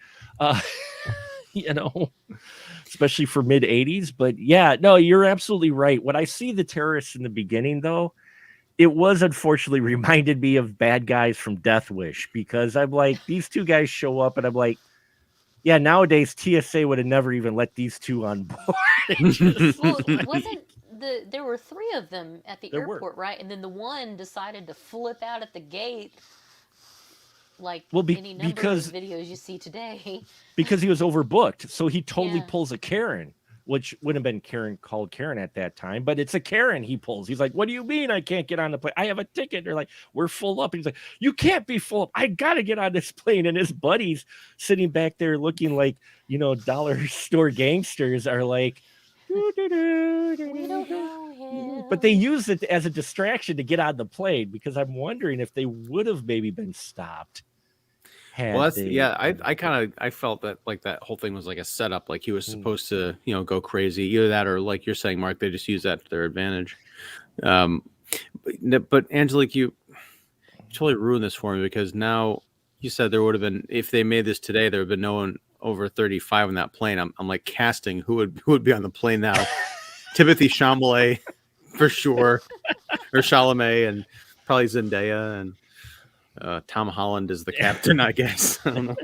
Speaker 1: especially for mid 80s. But yeah, no, you're absolutely right. When I see the terrorists in the beginning, though, it was unfortunately reminded me of bad guys from Death Wish, because I'm like, these two guys show up and I'm like, yeah, nowadays TSA would have never even let these two on board.
Speaker 2: There were 3 of them at the airport, right? And then the one decided to flip out at the gate, like any number of videos you see today.
Speaker 1: Because he was overbooked. So he totally pulls a Karen, which wouldn't have been called Karen at that time, but it's a Karen he pulls. He's like, what do you mean I can't get on the plane? I have a ticket. They're like, we're full up. And he's like, you can't be full up. I got to get on this plane. And his buddies sitting back there looking like, dollar store gangsters are like,
Speaker 2: we don't know him.
Speaker 1: But they use it as a distraction to get on the plane, because I'm wondering if they would have maybe been stopped.
Speaker 3: I felt that like that whole thing was like a setup, like he was supposed to, go crazy. Either that, or like you're saying, Mark, they just use that to their advantage. But Angelique, you totally ruined this for me, because now you said there would have been, if they made this today, there would have been no one over 35 on that plane. I'm like casting who would be on the plane now. Timothée Chalamet for sure, or Chalamet, and probably Zendaya, and Tom Holland is the captain, I guess. I don't know.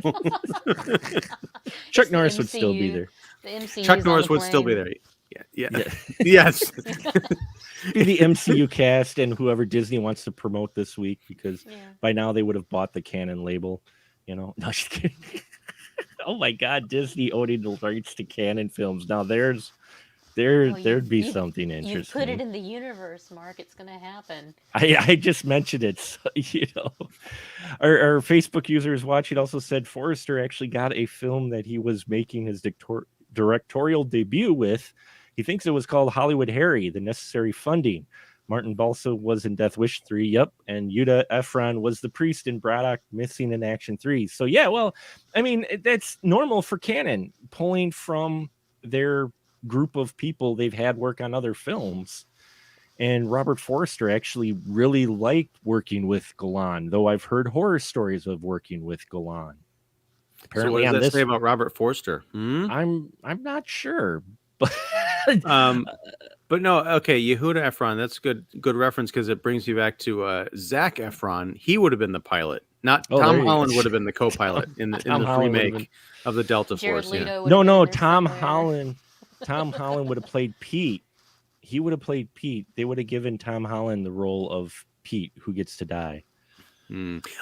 Speaker 1: Chuck Norris would still be there.
Speaker 2: The MCU
Speaker 3: Chuck Norris would still be there. Yeah.
Speaker 1: Yes. Be the MCU cast and whoever Disney wants to promote this week, because by now they would have bought the canon label. No, just kidding. Oh my God, Disney owning the rights to canon films. Now there'd be something interesting.
Speaker 2: You put it in the universe, Mark. It's going to happen.
Speaker 1: I just mentioned it. So, our Facebook users watching also said Forrester actually got a film that he was making his directorial debut with. He thinks it was called Hollywood Harry, The Necessary Funding. Martin Balsa was in Death Wish 3, yep, and Yuta Ephron was the priest in Braddock Missing in Action 3. So yeah, well, I mean, that's normal for canon, pulling from their group of people they've had work on other films. And Robert Forster actually really liked working with Golan, though I've heard horror stories of working with Golan.
Speaker 3: Apparently, so what does that say about Robert Forster?
Speaker 1: I'm not sure, but
Speaker 3: but no, okay, Yehuda Ephron, that's good reference, because it brings you back to Zac Efron. He would have been the pilot, not Tom Holland would have been the co-pilot in the remake of the Delta Force.
Speaker 1: No, Tom Holland. Tom Holland would have played Pete. He would have played Pete. They would have given Tom Holland the role of Pete, who gets to die.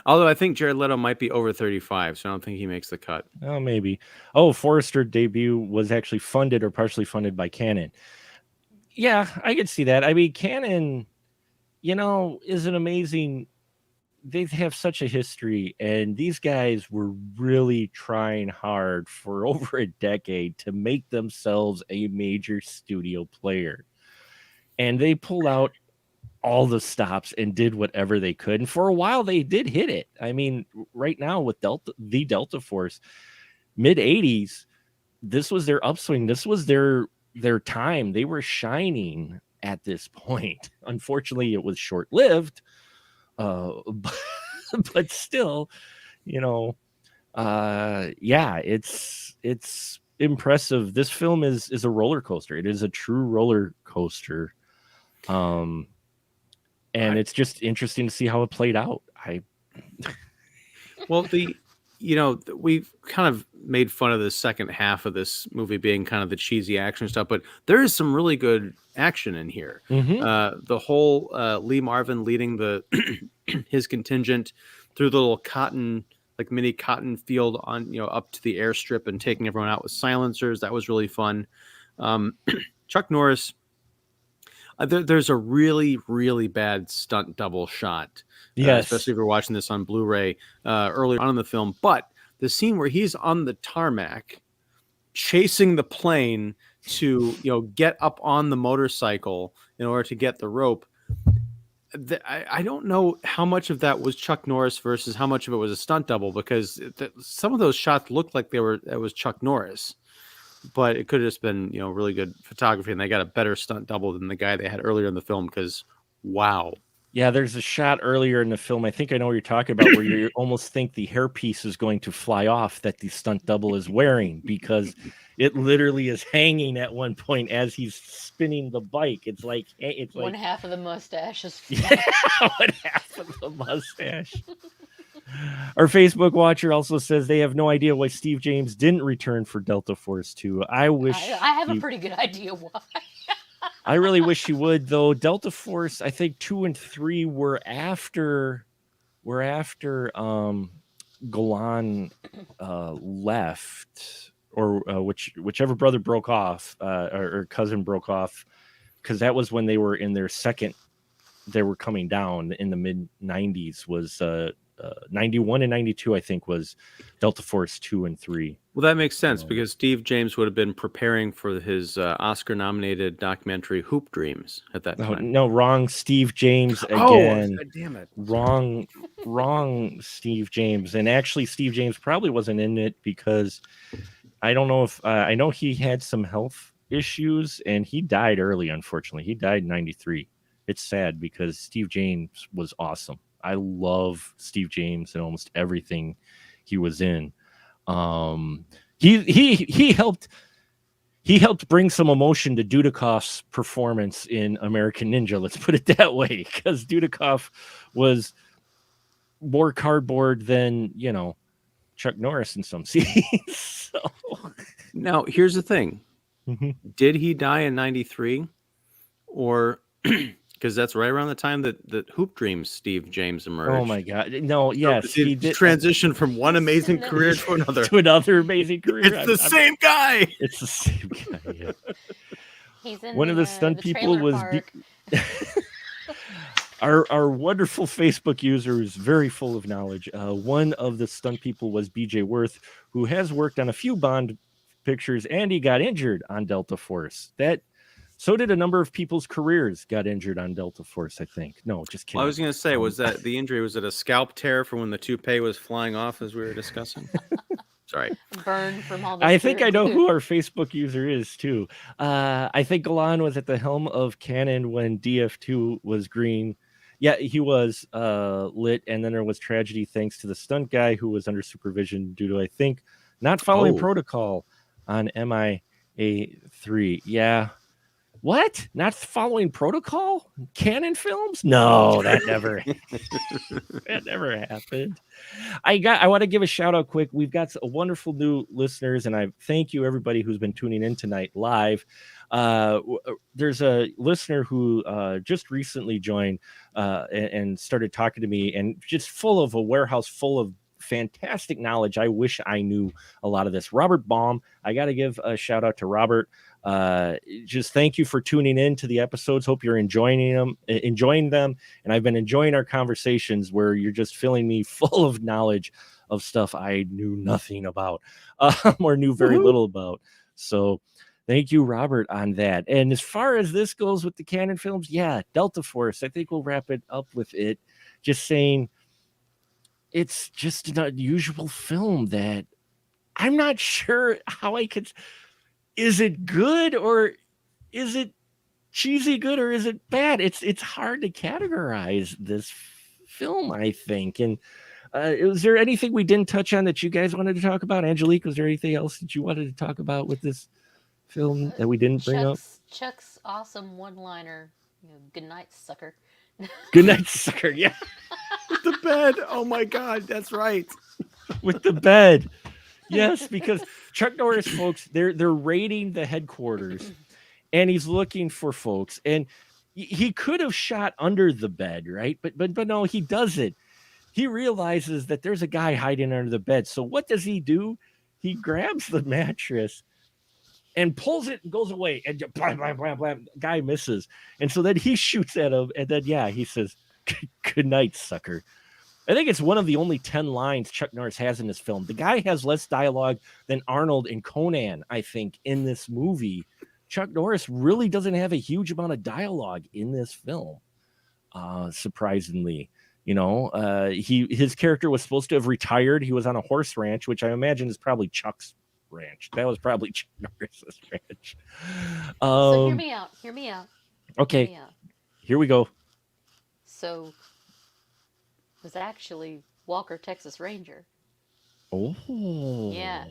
Speaker 3: Although I think Jared Leto might be over 35, so I don't think he makes the cut.
Speaker 1: Oh, maybe. Forrester debut was actually funded or partially funded by Canon. Yeah, I could see that. I mean, Canon, is an amazing. They have such a history, and these guys were really trying hard for over a decade to make themselves a major studio player. And they pulled out all the stops and did whatever they could. And for a while, they did hit it. I mean, right now with Delta Force, mid 80s, this was their upswing. This was their time. They were shining at this point. Unfortunately, it was short-lived. But still, it's impressive. This film is a roller coaster. It is a true roller coaster. And it's just interesting to see how it played out.
Speaker 3: we've kind of made fun of the second half of this movie being kind of the cheesy action stuff, but there is some really good action in here. The whole Lee Marvin leading the his contingent through the little mini cotton field on, up to the airstrip and taking everyone out with silencers. That was really fun. Chuck Norris. There's a really, really bad stunt double shot.
Speaker 1: Yes.
Speaker 3: Especially if you're watching this on Blu-ray earlier on in the film. But the scene where he's on the tarmac chasing the plane to, get up on the motorcycle in order to get the rope. I don't know how much of that was Chuck Norris versus how much of it was a stunt double, because some of those shots looked like it was Chuck Norris. But it could have just been, really good photography, and they got a better stunt double than the guy they had earlier in the film, because, wow.
Speaker 1: Yeah, there's a shot earlier in the film, I think I know what you're talking about, where you almost think the hairpiece is going to fly off that the stunt double is wearing, because it literally is hanging at one point as he's spinning the bike. It's like
Speaker 2: one half of the mustache is
Speaker 1: yeah, one half of the mustache. Our Facebook watcher also says they have no idea why Steve James didn't return for Delta Force 2. I wish
Speaker 2: I have a pretty good idea why.
Speaker 1: I really wish he would, though. Delta Force, I think 2 and 3 were after Golan left, or whichever brother broke off, or cousin broke off, because that was when they were in their second. They were coming down in the mid 90s. Was 91 and 92, I think, was Delta Force 2 and 3.
Speaker 3: Well, that makes sense, because Steve James would have been preparing for his Oscar-nominated documentary Hoop Dreams at that time.
Speaker 1: No, wrong Steve James again.
Speaker 3: Oh, damn it.
Speaker 1: Wrong Steve James. And actually, Steve James probably wasn't in it, because I don't know if I know he had some health issues, and he died early, unfortunately. He died in 93. It's sad, because Steve James was awesome. I love Steve James and almost everything he was in. He helped bring some emotion to Dudikoff's performance in American Ninja. Let's put it that way, because Dudikoff was more cardboard than Chuck Norris in some scenes. So.
Speaker 3: Now, here's the thing: did he die in 93, or? Because that's right around the time that Hoop Dreams Steve James emerged.
Speaker 1: Oh my God! No, yes,
Speaker 3: so he did transition from one amazing career to another.
Speaker 1: To another amazing career.
Speaker 3: It's the same guy.
Speaker 1: It's the same guy. Yeah.
Speaker 2: He's in
Speaker 1: one of the stunt people was our wonderful Facebook user is very full of knowledge. One of the stunt people was BJ Worth, who has worked on a few Bond pictures, and he got injured on Delta Force. So did a number of people's careers got injured on Delta Force, I think. No, just kidding.
Speaker 3: Well, I was going to say, was that the injury? Was it a scalp tear from when the toupee was flying off, as we were discussing? Sorry.
Speaker 2: Burn from all the
Speaker 1: I think I know who our Facebook user is, too. I think Golan was at the helm of Canon when DF2 was green. Yeah, he was lit, and then there was tragedy thanks to the stunt guy who was under supervision due to, I think, not following protocol on MIA3. Yeah. What? Not following protocol? Canon films? No, that never happened. I want to give a shout out quick. We've got a wonderful new listeners, and I thank you everybody who's been tuning in tonight live. There's a listener who just recently joined and started talking to me, and just full of a warehouse full of fantastic knowledge. I wish I knew a lot of this. Robert Baum. I got to give a shout out to Robert. Just thank you for tuning in to the episodes. Hope you're enjoying them, and I've been enjoying our conversations where you're just filling me full of knowledge of stuff I knew nothing about, or knew very little about. So thank you, Robert, on that. And as far as this goes with the Canon films, yeah, Delta Force, I think we'll wrap it up with it. Just saying, it's just an unusual film that I'm not sure how I could. Is it good, or is it cheesy good, or is it bad? It's hard to categorize this film, I think. And is there anything we didn't touch on that you guys wanted to talk about? Angelique, was there anything else that you wanted to talk about with this film that we didn't bring up?
Speaker 2: Chuck's awesome one-liner, good night, sucker.
Speaker 1: Good night, sucker. Yeah.
Speaker 3: The bed. Oh my God, that's right.
Speaker 1: with the bed. Yes, because Chuck Norris, folks, they're raiding the headquarters, and he's looking for folks, and he could have shot under the bed, right? But no, he doesn't. He realizes that there's a guy hiding under the bed. So what does he do? He grabs the mattress and pulls it and goes away, and blam, blam, blam, blam, guy misses. And so then he shoots at him, and then he says, "Good night, sucker." I think it's one of the only 10 lines Chuck Norris has in this film. The guy has less dialogue than Arnold and Conan, I think, in this movie. Chuck Norris really doesn't have a huge amount of dialogue in this film, surprisingly. His character was supposed to have retired. He was on a horse ranch, which I imagine is probably Chuck's ranch. That was probably Chuck Norris's ranch.
Speaker 2: So hear me out. Hear me out.
Speaker 1: Okay,
Speaker 2: Hear me out.
Speaker 1: here we go.
Speaker 2: So was actually Walker, Texas Ranger.
Speaker 1: Oh.
Speaker 2: Yeah.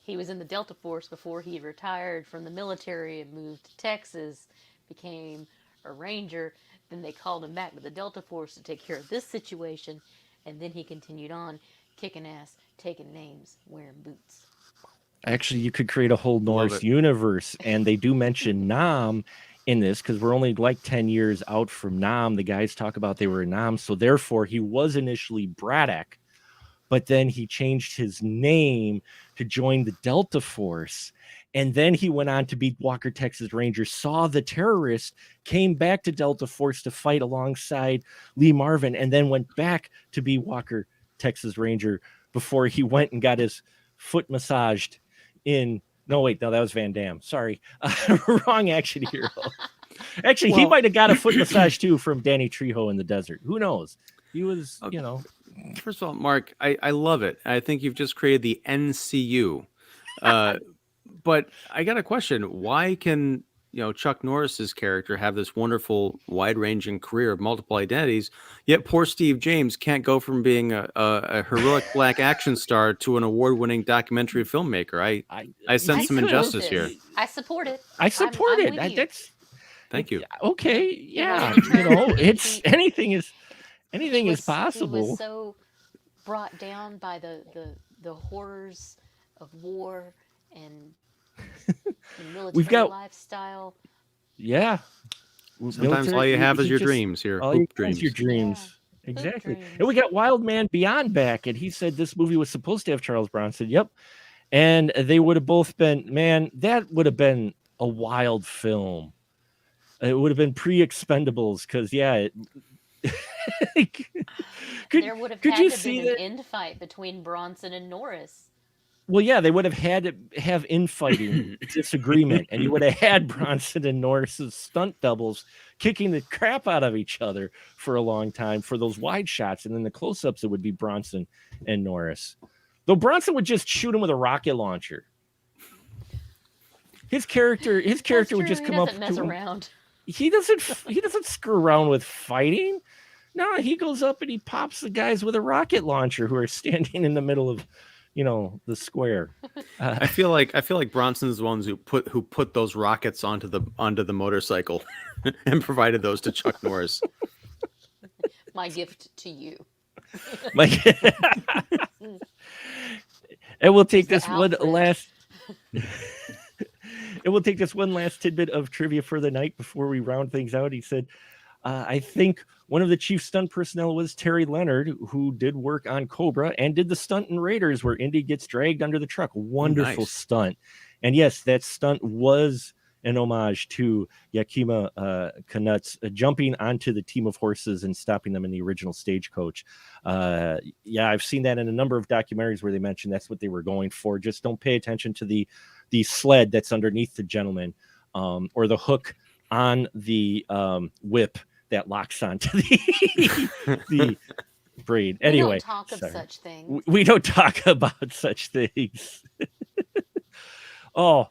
Speaker 2: He was in the Delta Force before he retired from the military and moved to Texas, became a ranger. Then they called him back to the Delta Force to take care of this situation, and then he continued on, kicking ass, taking names, wearing boots.
Speaker 1: Actually, you could create a whole Norse universe, and they do mention Nam in this because we're only like 10 years out from Nam. The guys talk about they were in Nam, so therefore he was initially Braddock, but then he changed his name to join the Delta Force, and then he went on to be Walker, Texas Ranger, saw the terrorist, came back to Delta Force to fight alongside Lee Marvin, and then went back to be Walker, Texas Ranger before he went and got his foot massaged in... No, wait, no, that was Van Damme. Sorry. Wrong action hero. Actually, he might have got a foot massage too from Danny Trejo in the desert. Who knows? He was,
Speaker 3: First of all, Mark, I love it. I think you've just created the NCU. But I got a question. Why can Chuck Norris's character have this wonderful, wide-ranging career of multiple identities, yet poor Steve James can't go from being a heroic black action star to an award-winning documentary filmmaker? I sense some injustice here.
Speaker 2: I support it.
Speaker 1: I support it.
Speaker 2: That's
Speaker 3: thank you.
Speaker 1: Okay, yeah, it's anything is possible.
Speaker 2: He was so brought down by the horrors of war and the military lifestyle.
Speaker 1: Yeah.
Speaker 3: Sometimes all you have is your dreams. Your hoop dreams.
Speaker 1: Your dreams. Yeah. Exactly. And we got Wild Man Beyond back, and he said this movie was supposed to have Charles Bronson. Yep. And they would have both been, man, that would have been a wild film. It would have been pre-Expendables because, yeah.
Speaker 2: There would have had to be an end fight between Bronson and Norris.
Speaker 1: Well, yeah, they would have had to have infighting disagreement, and you would have had Bronson and Norris's stunt doubles kicking the crap out of each other for a long time for those wide shots, and then the close-ups it would be Bronson and Norris. Though Bronson would just shoot him with a rocket launcher. His character would just come up.
Speaker 2: Mess around.
Speaker 1: He doesn't screw around with fighting. No, he goes up and he pops the guys with a rocket launcher who are standing in the middle of the square.
Speaker 3: I feel like Bronson's the ones who put those rockets onto the motorcycle and provided those to Chuck Norris.
Speaker 2: My gift to you.
Speaker 1: And we'll take this one last. And we'll take this one last tidbit of trivia for the night before we round things out. He said, I think one of the chief stunt personnel was Terry Leonard, who did work on Cobra and did the stunt in Raiders where Indy gets dragged under the truck. Wonderful stunt. And yes, that stunt was an homage to Yakima Canuts jumping onto the team of horses and stopping them in the original Stagecoach. I've seen that in a number of documentaries where they mentioned that's what they were going for. Just don't pay attention to the sled that's underneath the gentleman or the hook on the whip that locks onto the braid. Anyway,
Speaker 2: we don't talk of such things.
Speaker 1: We don't talk about such things. Oh,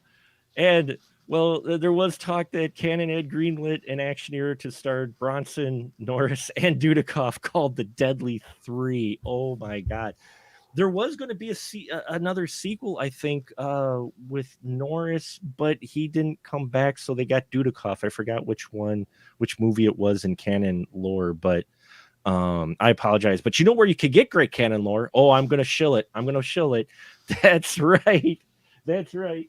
Speaker 1: and well, there was talk that Cannon had greenlit an action hero to star Bronson, Norris, and Dudikoff called The Deadly Three. Oh my God. There was going to be another sequel, I think, with Norris, but he didn't come back, so they got Dudikoff. I forgot which movie it was in canon lore, but I apologize, but you know where you could get great canon lore? Oh, I'm going to shill it. That's right. That's right.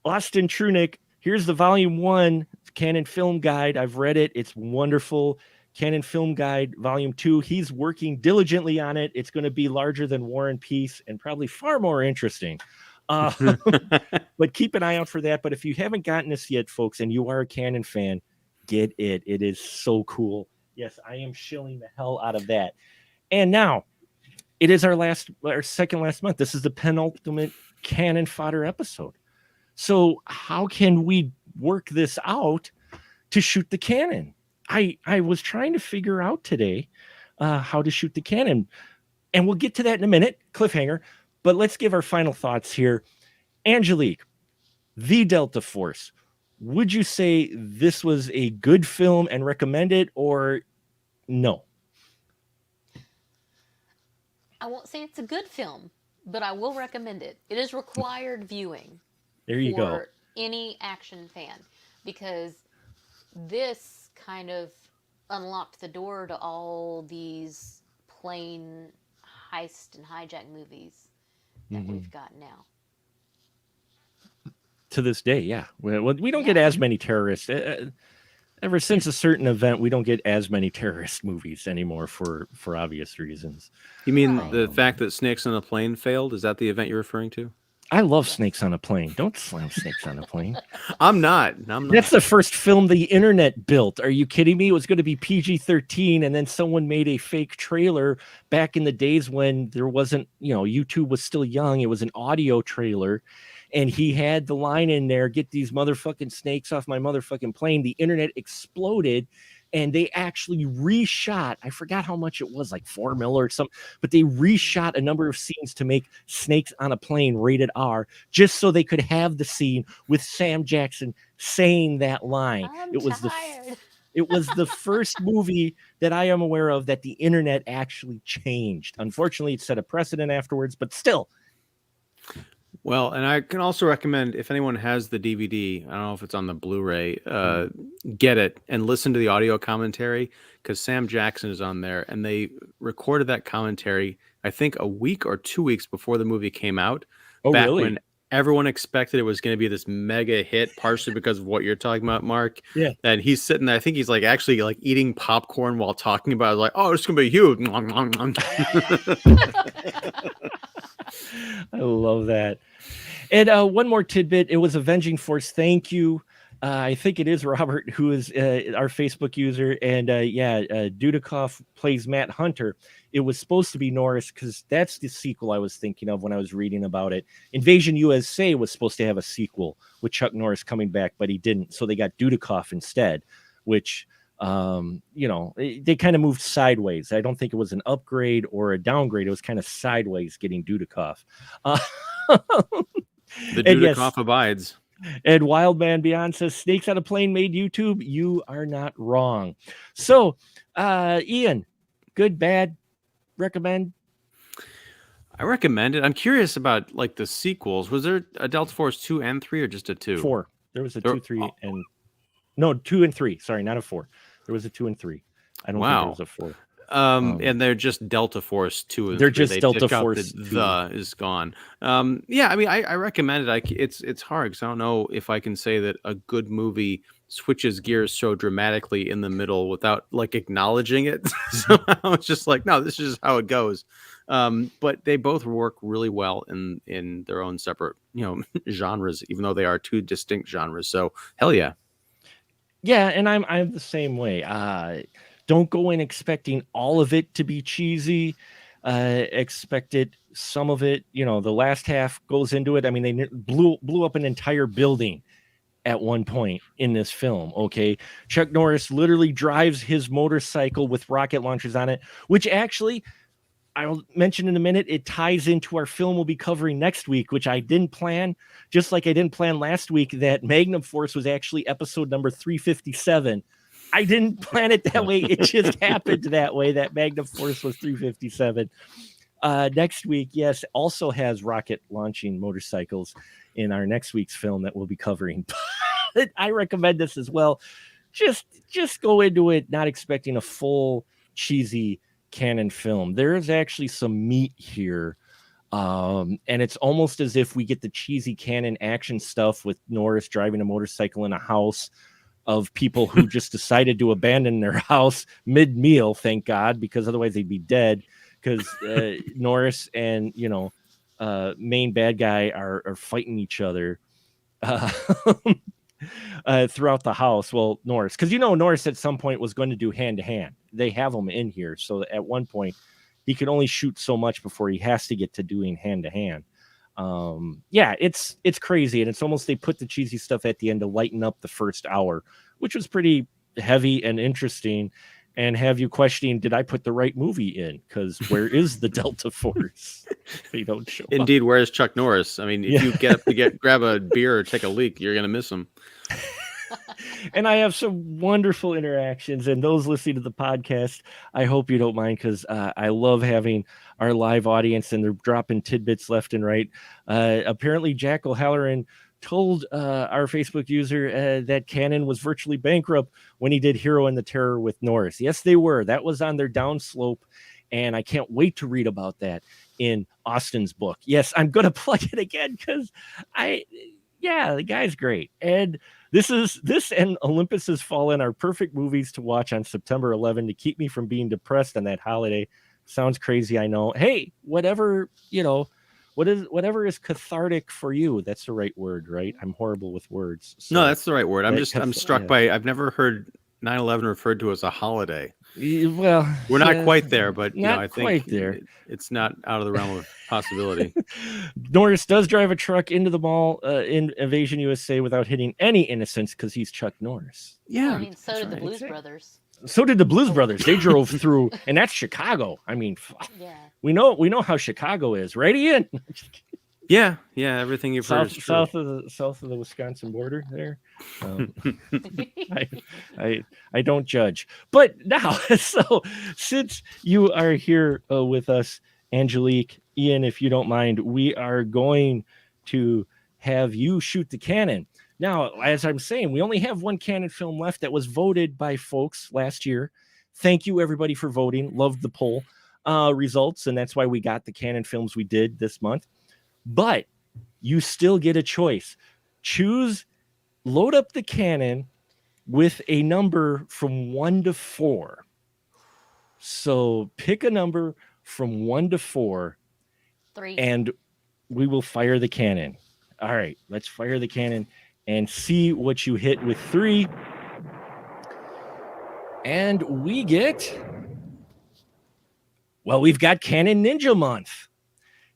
Speaker 1: Austin Trunick, here's the volume 1 canon film guide. I've read it. It's wonderful. Canon film guide, volume 2. He's working diligently on it. It's going to be larger than War and Peace and probably far more interesting. But keep an eye out for that. But if you haven't gotten this yet, folks, and you are a canon fan, get it. It is so cool. Yes, I am shilling the hell out of that. And now it is our second last month. This is the penultimate canon fodder episode. So how can we work this out to shoot the cannon? I was trying to figure out today how to shoot the cannon, and we'll get to that in a minute. Cliffhanger. But let's give our final thoughts here. Angelique, The Delta Force. Would you say this was a good film and recommend it, or no?
Speaker 2: I won't say it's a good film, but I will recommend it. It is required viewing.
Speaker 1: There you go.
Speaker 2: For any action fan, because this kind of unlocked the door to all these plane heist and hijack movies that we've got now.
Speaker 1: To this day, yeah. We don't get as many terrorists. Ever since a certain event, we don't get as many terrorist movies anymore for obvious reasons.
Speaker 3: You mean the fact that Snakes on a Plane failed? Is that the event you're referring to?
Speaker 1: I love Snakes on a Plane. Don't slam Snakes on a Plane.
Speaker 3: I'm not.
Speaker 1: That's the first film the internet built. Are you kidding me? It was going to be PG-13, and then someone made a fake trailer back in the days when there wasn't, YouTube was still young. It was an audio trailer, and he had the line in there, "Get these motherfucking snakes off my motherfucking plane." The internet exploded, and they actually reshot. I forgot how much it was, like 4 mil or something, but they reshot a number of scenes to make Snakes on a Plane rated R, just so they could have the scene with Sam Jackson saying that line. It was the first movie that I am aware of that the internet actually changed. Unfortunately, it set a precedent afterwards, but still.
Speaker 3: Well, and I can also recommend, if anyone has the DVD, I don't know if it's on the Blu-ray, get it and listen to the audio commentary, because Sam Jackson is on there, and they recorded that commentary, I think, a week or 2 weeks before the movie came out.
Speaker 1: Oh,
Speaker 3: back
Speaker 1: really?
Speaker 3: When everyone expected it was going to be this mega hit, partially because of what you're talking about, Mark.
Speaker 1: Yeah.
Speaker 3: And he's sitting there, I think he's actually eating popcorn while talking about it, oh, it's going to be huge.
Speaker 1: I love that. And one more tidbit. It was Avenging Force. Thank you. I think it is Robert, who is our Facebook user. And Dudikoff plays Matt Hunter. It was supposed to be Norris, because that's the sequel I was thinking of when I was reading about it. Invasion USA was supposed to have a sequel with Chuck Norris coming back, but he didn't. So they got Dudikoff instead, which, they kind of moved sideways. I don't think it was an upgrade or a downgrade. It was kind of sideways getting Dudikoff.
Speaker 3: The Dudikoff abides.
Speaker 1: And Wildman Beyond says, Snakes on a Plane made YouTube. You are not wrong. So, Ian, good, bad, recommend?
Speaker 3: I recommend it. I'm curious about the sequels. Was there a Delta Force 2 and 3 or just a 2?
Speaker 1: 4. There was a 2, 3, and no, 2 and 3. Sorry, not a 4. There was a 2 and 3. I don't think there was a 4.
Speaker 3: And they're just Delta Force 2 and 3.
Speaker 1: They're just Delta Force 2.
Speaker 3: The is gone. I recommend it. It's hard because I don't know if I can say that a good movie switches gears so dramatically in the middle without acknowledging it. So I was just no, this is how it goes. But they both work really well in their own separate, genres, even though they are two distinct genres. So hell yeah.
Speaker 1: Yeah, and I'm the same way. Don't go in expecting all of it to be cheesy. Expect it, some of it, the last half goes into it. I mean, they blew up an entire building at one point in this film. Okay. Chuck Norris literally drives his motorcycle with rocket launchers on it, which actually I'll mention in a minute. It ties into our film we'll be covering next week, which I didn't plan, just like I didn't plan last week that Magnum Force was actually episode number 357. I didn't plan it that way. It just happened that way, that Magnum Force was 357. Next week, yes, also has rocket launching motorcycles in our next week's film that we'll be covering. But I recommend this as well. Just go into it not expecting a full cheesy canon film. There is actually some meat here. And it's almost as if we get the cheesy canon action stuff with Norris driving a motorcycle in a house of people who just decided to abandon their house mid-meal, thank God, because otherwise they'd be dead. Because Norris and, main bad guy are fighting each other throughout the house. Well, Norris, because Norris at some point was going to do hand-to-hand. They have him in here. So at one point, he can only shoot so much before he has to get to doing hand-to-hand. It's crazy. And it's almost they put the cheesy stuff at the end to lighten up the first hour, which was pretty heavy and interesting. And have you questioning, did I put the right movie in? Because where is the Delta Force? They don't show
Speaker 3: Indeed,
Speaker 1: up.
Speaker 3: where's Chuck Norris? I mean, if you get up to grab a beer or take a leak, you're going to miss him.
Speaker 1: And I have some wonderful interactions. And those listening to the podcast, I hope you don't mind, because I love having our live audience, and they're dropping tidbits left and right. Apparently, Jack O'Halloran told our Facebook user that Canon was virtually bankrupt when he did Hero and the Terror with Norris. Yes, they were. That was on their downslope, and I can't wait to read about that in Austin's book. Yes, I'm going to plug it again because the guy's great. And this and Olympus Has Fallen are perfect movies to watch on September 11 to keep me from being depressed on that holiday. Sounds crazy, I know. Hey, whatever is cathartic for you. That's the right word, right? I'm horrible with words.
Speaker 3: So no, that's the right word. I'm struck by, I've never heard 9/11 referred to as a holiday.
Speaker 1: Well,
Speaker 3: we're not quite there, but
Speaker 1: I
Speaker 3: think
Speaker 1: there.
Speaker 3: It's not out of the realm of possibility.
Speaker 1: Norris does drive a truck into the mall in Invasion USA without hitting any innocents because he's Chuck Norris.
Speaker 3: Yeah,
Speaker 2: I mean, so did the Blues Brothers.
Speaker 1: So did the Blues Brothers. They drove through, and that's Chicago. I mean, we know how Chicago is, right, Ian?
Speaker 3: Yeah, everything you've heard is true.
Speaker 1: South of the Wisconsin border there. I don't judge. But now, so since you are here with us, Angelique, Ian, if you don't mind, we are going to have you shoot the cannon. Now, as I'm saying, we only have one canon film left that was voted by folks last year. Thank you, everybody, for voting. Loved the poll results, and that's why we got the canon films we did this month. But you still get a choice. Load up the canon with a number from 1 to 4. So pick a number from 1 to 4.
Speaker 2: 3.
Speaker 1: And we will fire the cannon. All right, let's fire the cannon and see what you hit with 3. And we've got Canon Ninja Month.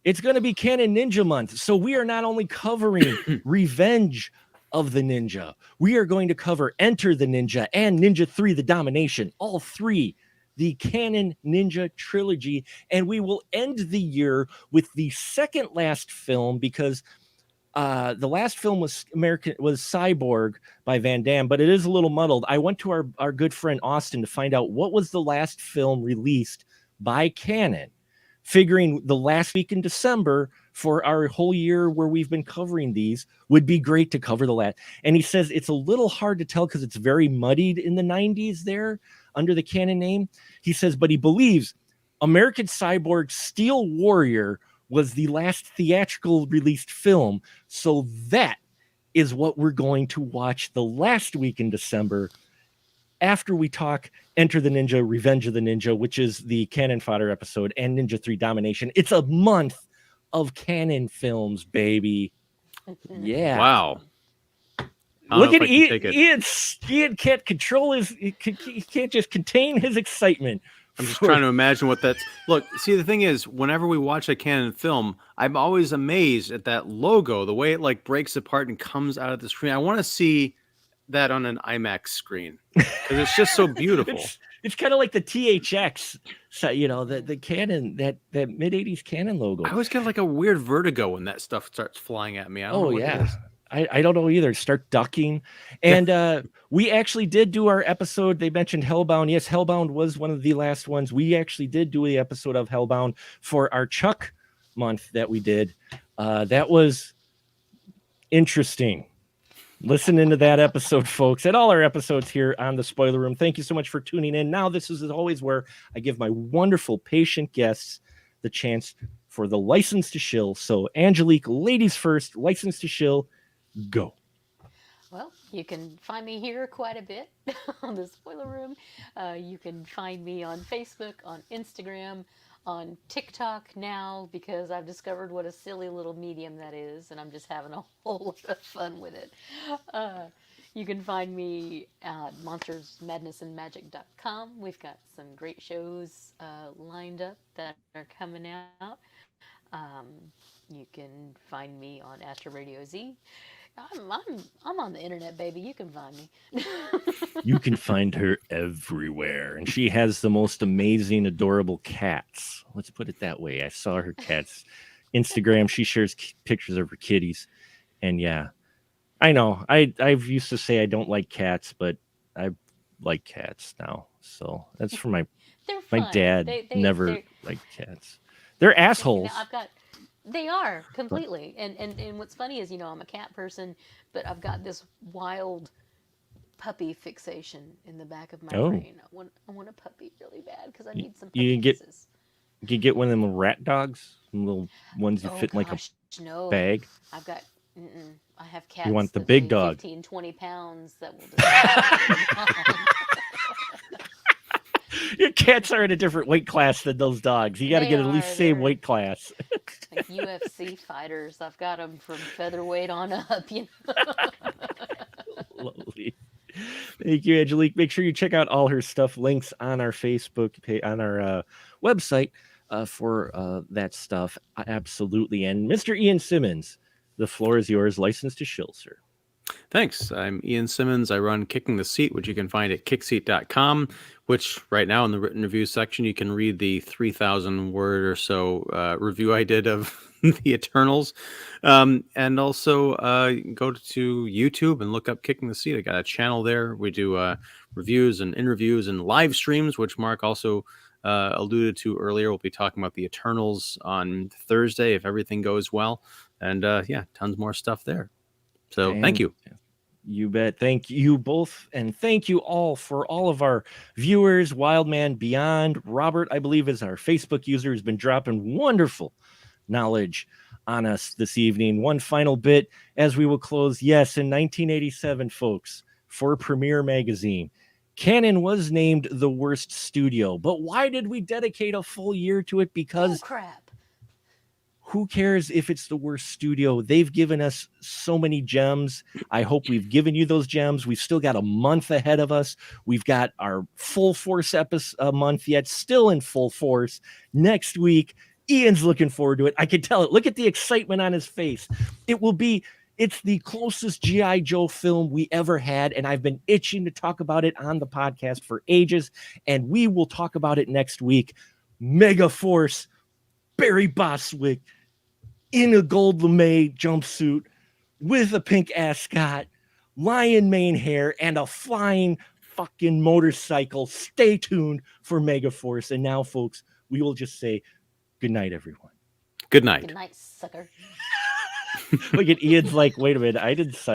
Speaker 1: It's going to be Canon Ninja Month. So we are not only covering Revenge of the Ninja, we are going to cover Enter the Ninja and Ninja 3, The Domination, all 3, the Canon Ninja trilogy. And we will end the year with the second last film, because the last film was Cyborg by Van Damme, but it is a little muddled. I went to our good friend Austin to find out what was the last film released by Canon, figuring the last week in December for our whole year where we've been covering these would be great to cover the last. And he says it's a little hard to tell because it's very muddied in the 90s there under the Canon name. He says, but he believes American Cyborg Steel Warrior was the last theatrical released film. So that is what we're going to watch the last week in December after we talk Enter the Ninja, Revenge of the Ninja, which is the Canon Fodder episode, and Ninja 3 Domination. It's a month of Canon films, baby. Yeah.
Speaker 3: Wow.
Speaker 1: Look at Ian. Ian can't control he can't just contain his excitement.
Speaker 3: I'm just trying to imagine what that's. Look, see, the thing is, whenever we watch a Canon film, I'm always amazed at that logo, the way it breaks apart and comes out of the screen. I want to see that on an IMAX screen because it's just so beautiful.
Speaker 1: It's kind of like the THX, the Canon, that mid 80s Canon logo.
Speaker 3: I always get a weird vertigo when that stuff starts flying at me. I don't know what it is.
Speaker 1: I don't know either. Start ducking. And we actually did do our episode. They mentioned Hellbound. Yes, Hellbound was one of the last ones. We actually did do the episode of Hellbound for our Chuck month that we did. That was interesting. Listen into that episode, folks, and all our episodes here on the Spoiler Room. Thank you so much for tuning in. Now, this is always where I give my wonderful, patient guests the chance for the license to shill. So, Angelique, ladies first, license to shill, go.
Speaker 2: Well, you can find me here quite a bit on the Spoiler Room. You can find me on Facebook, on Instagram, on TikTok now, because I've discovered what a silly little medium that is, and I'm just having a whole lot of fun with it. You can find me at monstersmadnessandmagic.com. We've got some great shows lined up that are coming out. Um, you can find me on Astro Radio Z. I'm on the internet, baby. You can find me.
Speaker 1: You can find her everywhere, and she has the most amazing, adorable cats. Let's put it that way. I saw her cats Instagram. She shares pictures of her kitties, and yeah, I know. I've used to say I don't like cats, but I like cats now. So that's for my
Speaker 2: They're
Speaker 1: my
Speaker 2: fun.
Speaker 1: dad. Never liked cats. They're assholes.
Speaker 2: They are completely. And what's funny is, I'm a cat person, but I've got this wild puppy fixation in the back of my brain. I want a puppy really bad because I need some puppy kisses.
Speaker 1: You get one of them rat dogs, little ones you fit in like a bag.
Speaker 2: I've got. I have cats.
Speaker 1: You want the big dog,
Speaker 2: 15, 20 pounds that will just.
Speaker 1: Your cats are in a different weight class than those dogs. You got to get at least same weight class.
Speaker 2: Like UFC fighters. I've got them from featherweight on up.
Speaker 1: Lovely. Thank you, Angelique. Make sure you check out all her stuff. Links on our Facebook page, on our website for that stuff. Absolutely. And Mr. Ian Simmons, the floor is yours. License to shill, sir.
Speaker 3: Thanks. I'm Ian Simmons. I run Kicking the Seat, which you can find at kickseat.com, which right now in the written review section, you can read the 3,000 word or so review I did of the Eternals. And also go to YouTube and look up Kicking the Seat. I got a channel there. We do reviews and interviews and live streams, which Mark also alluded to earlier. We'll be talking about the Eternals on Thursday if everything goes well. And yeah, tons more stuff there. So thank you.
Speaker 1: You bet. Thank you both. And thank you all for all of our viewers. Wildman Beyond. Robert, I believe, is our Facebook user, has been dropping wonderful knowledge on us this evening. One final bit as we will close. Yes, in 1987, folks, for Premiere Magazine, Canon was named the worst studio. But why did we dedicate a full year to it? Because
Speaker 2: crap.
Speaker 1: Who cares if it's the worst studio? They've given us so many gems. I hope we've given you those gems. We've still got a month ahead of us. We've got our full force episode month yet, still in full force. Next week, Ian's looking forward to it. I can tell it. Look at the excitement on his face. It's the closest G.I. Joe film we ever had, and I've been itching to talk about it on the podcast for ages, and we will talk about it next week. Mega Force, Barry Bostwick, in a gold lame jumpsuit with a pink ascot, lion mane hair, and a flying fucking motorcycle. Stay tuned for Megaforce. And now, folks, we will just say good night, everyone.
Speaker 3: Good night.
Speaker 2: Good night, sucker.
Speaker 1: Look at Ian's like, wait a minute, I didn't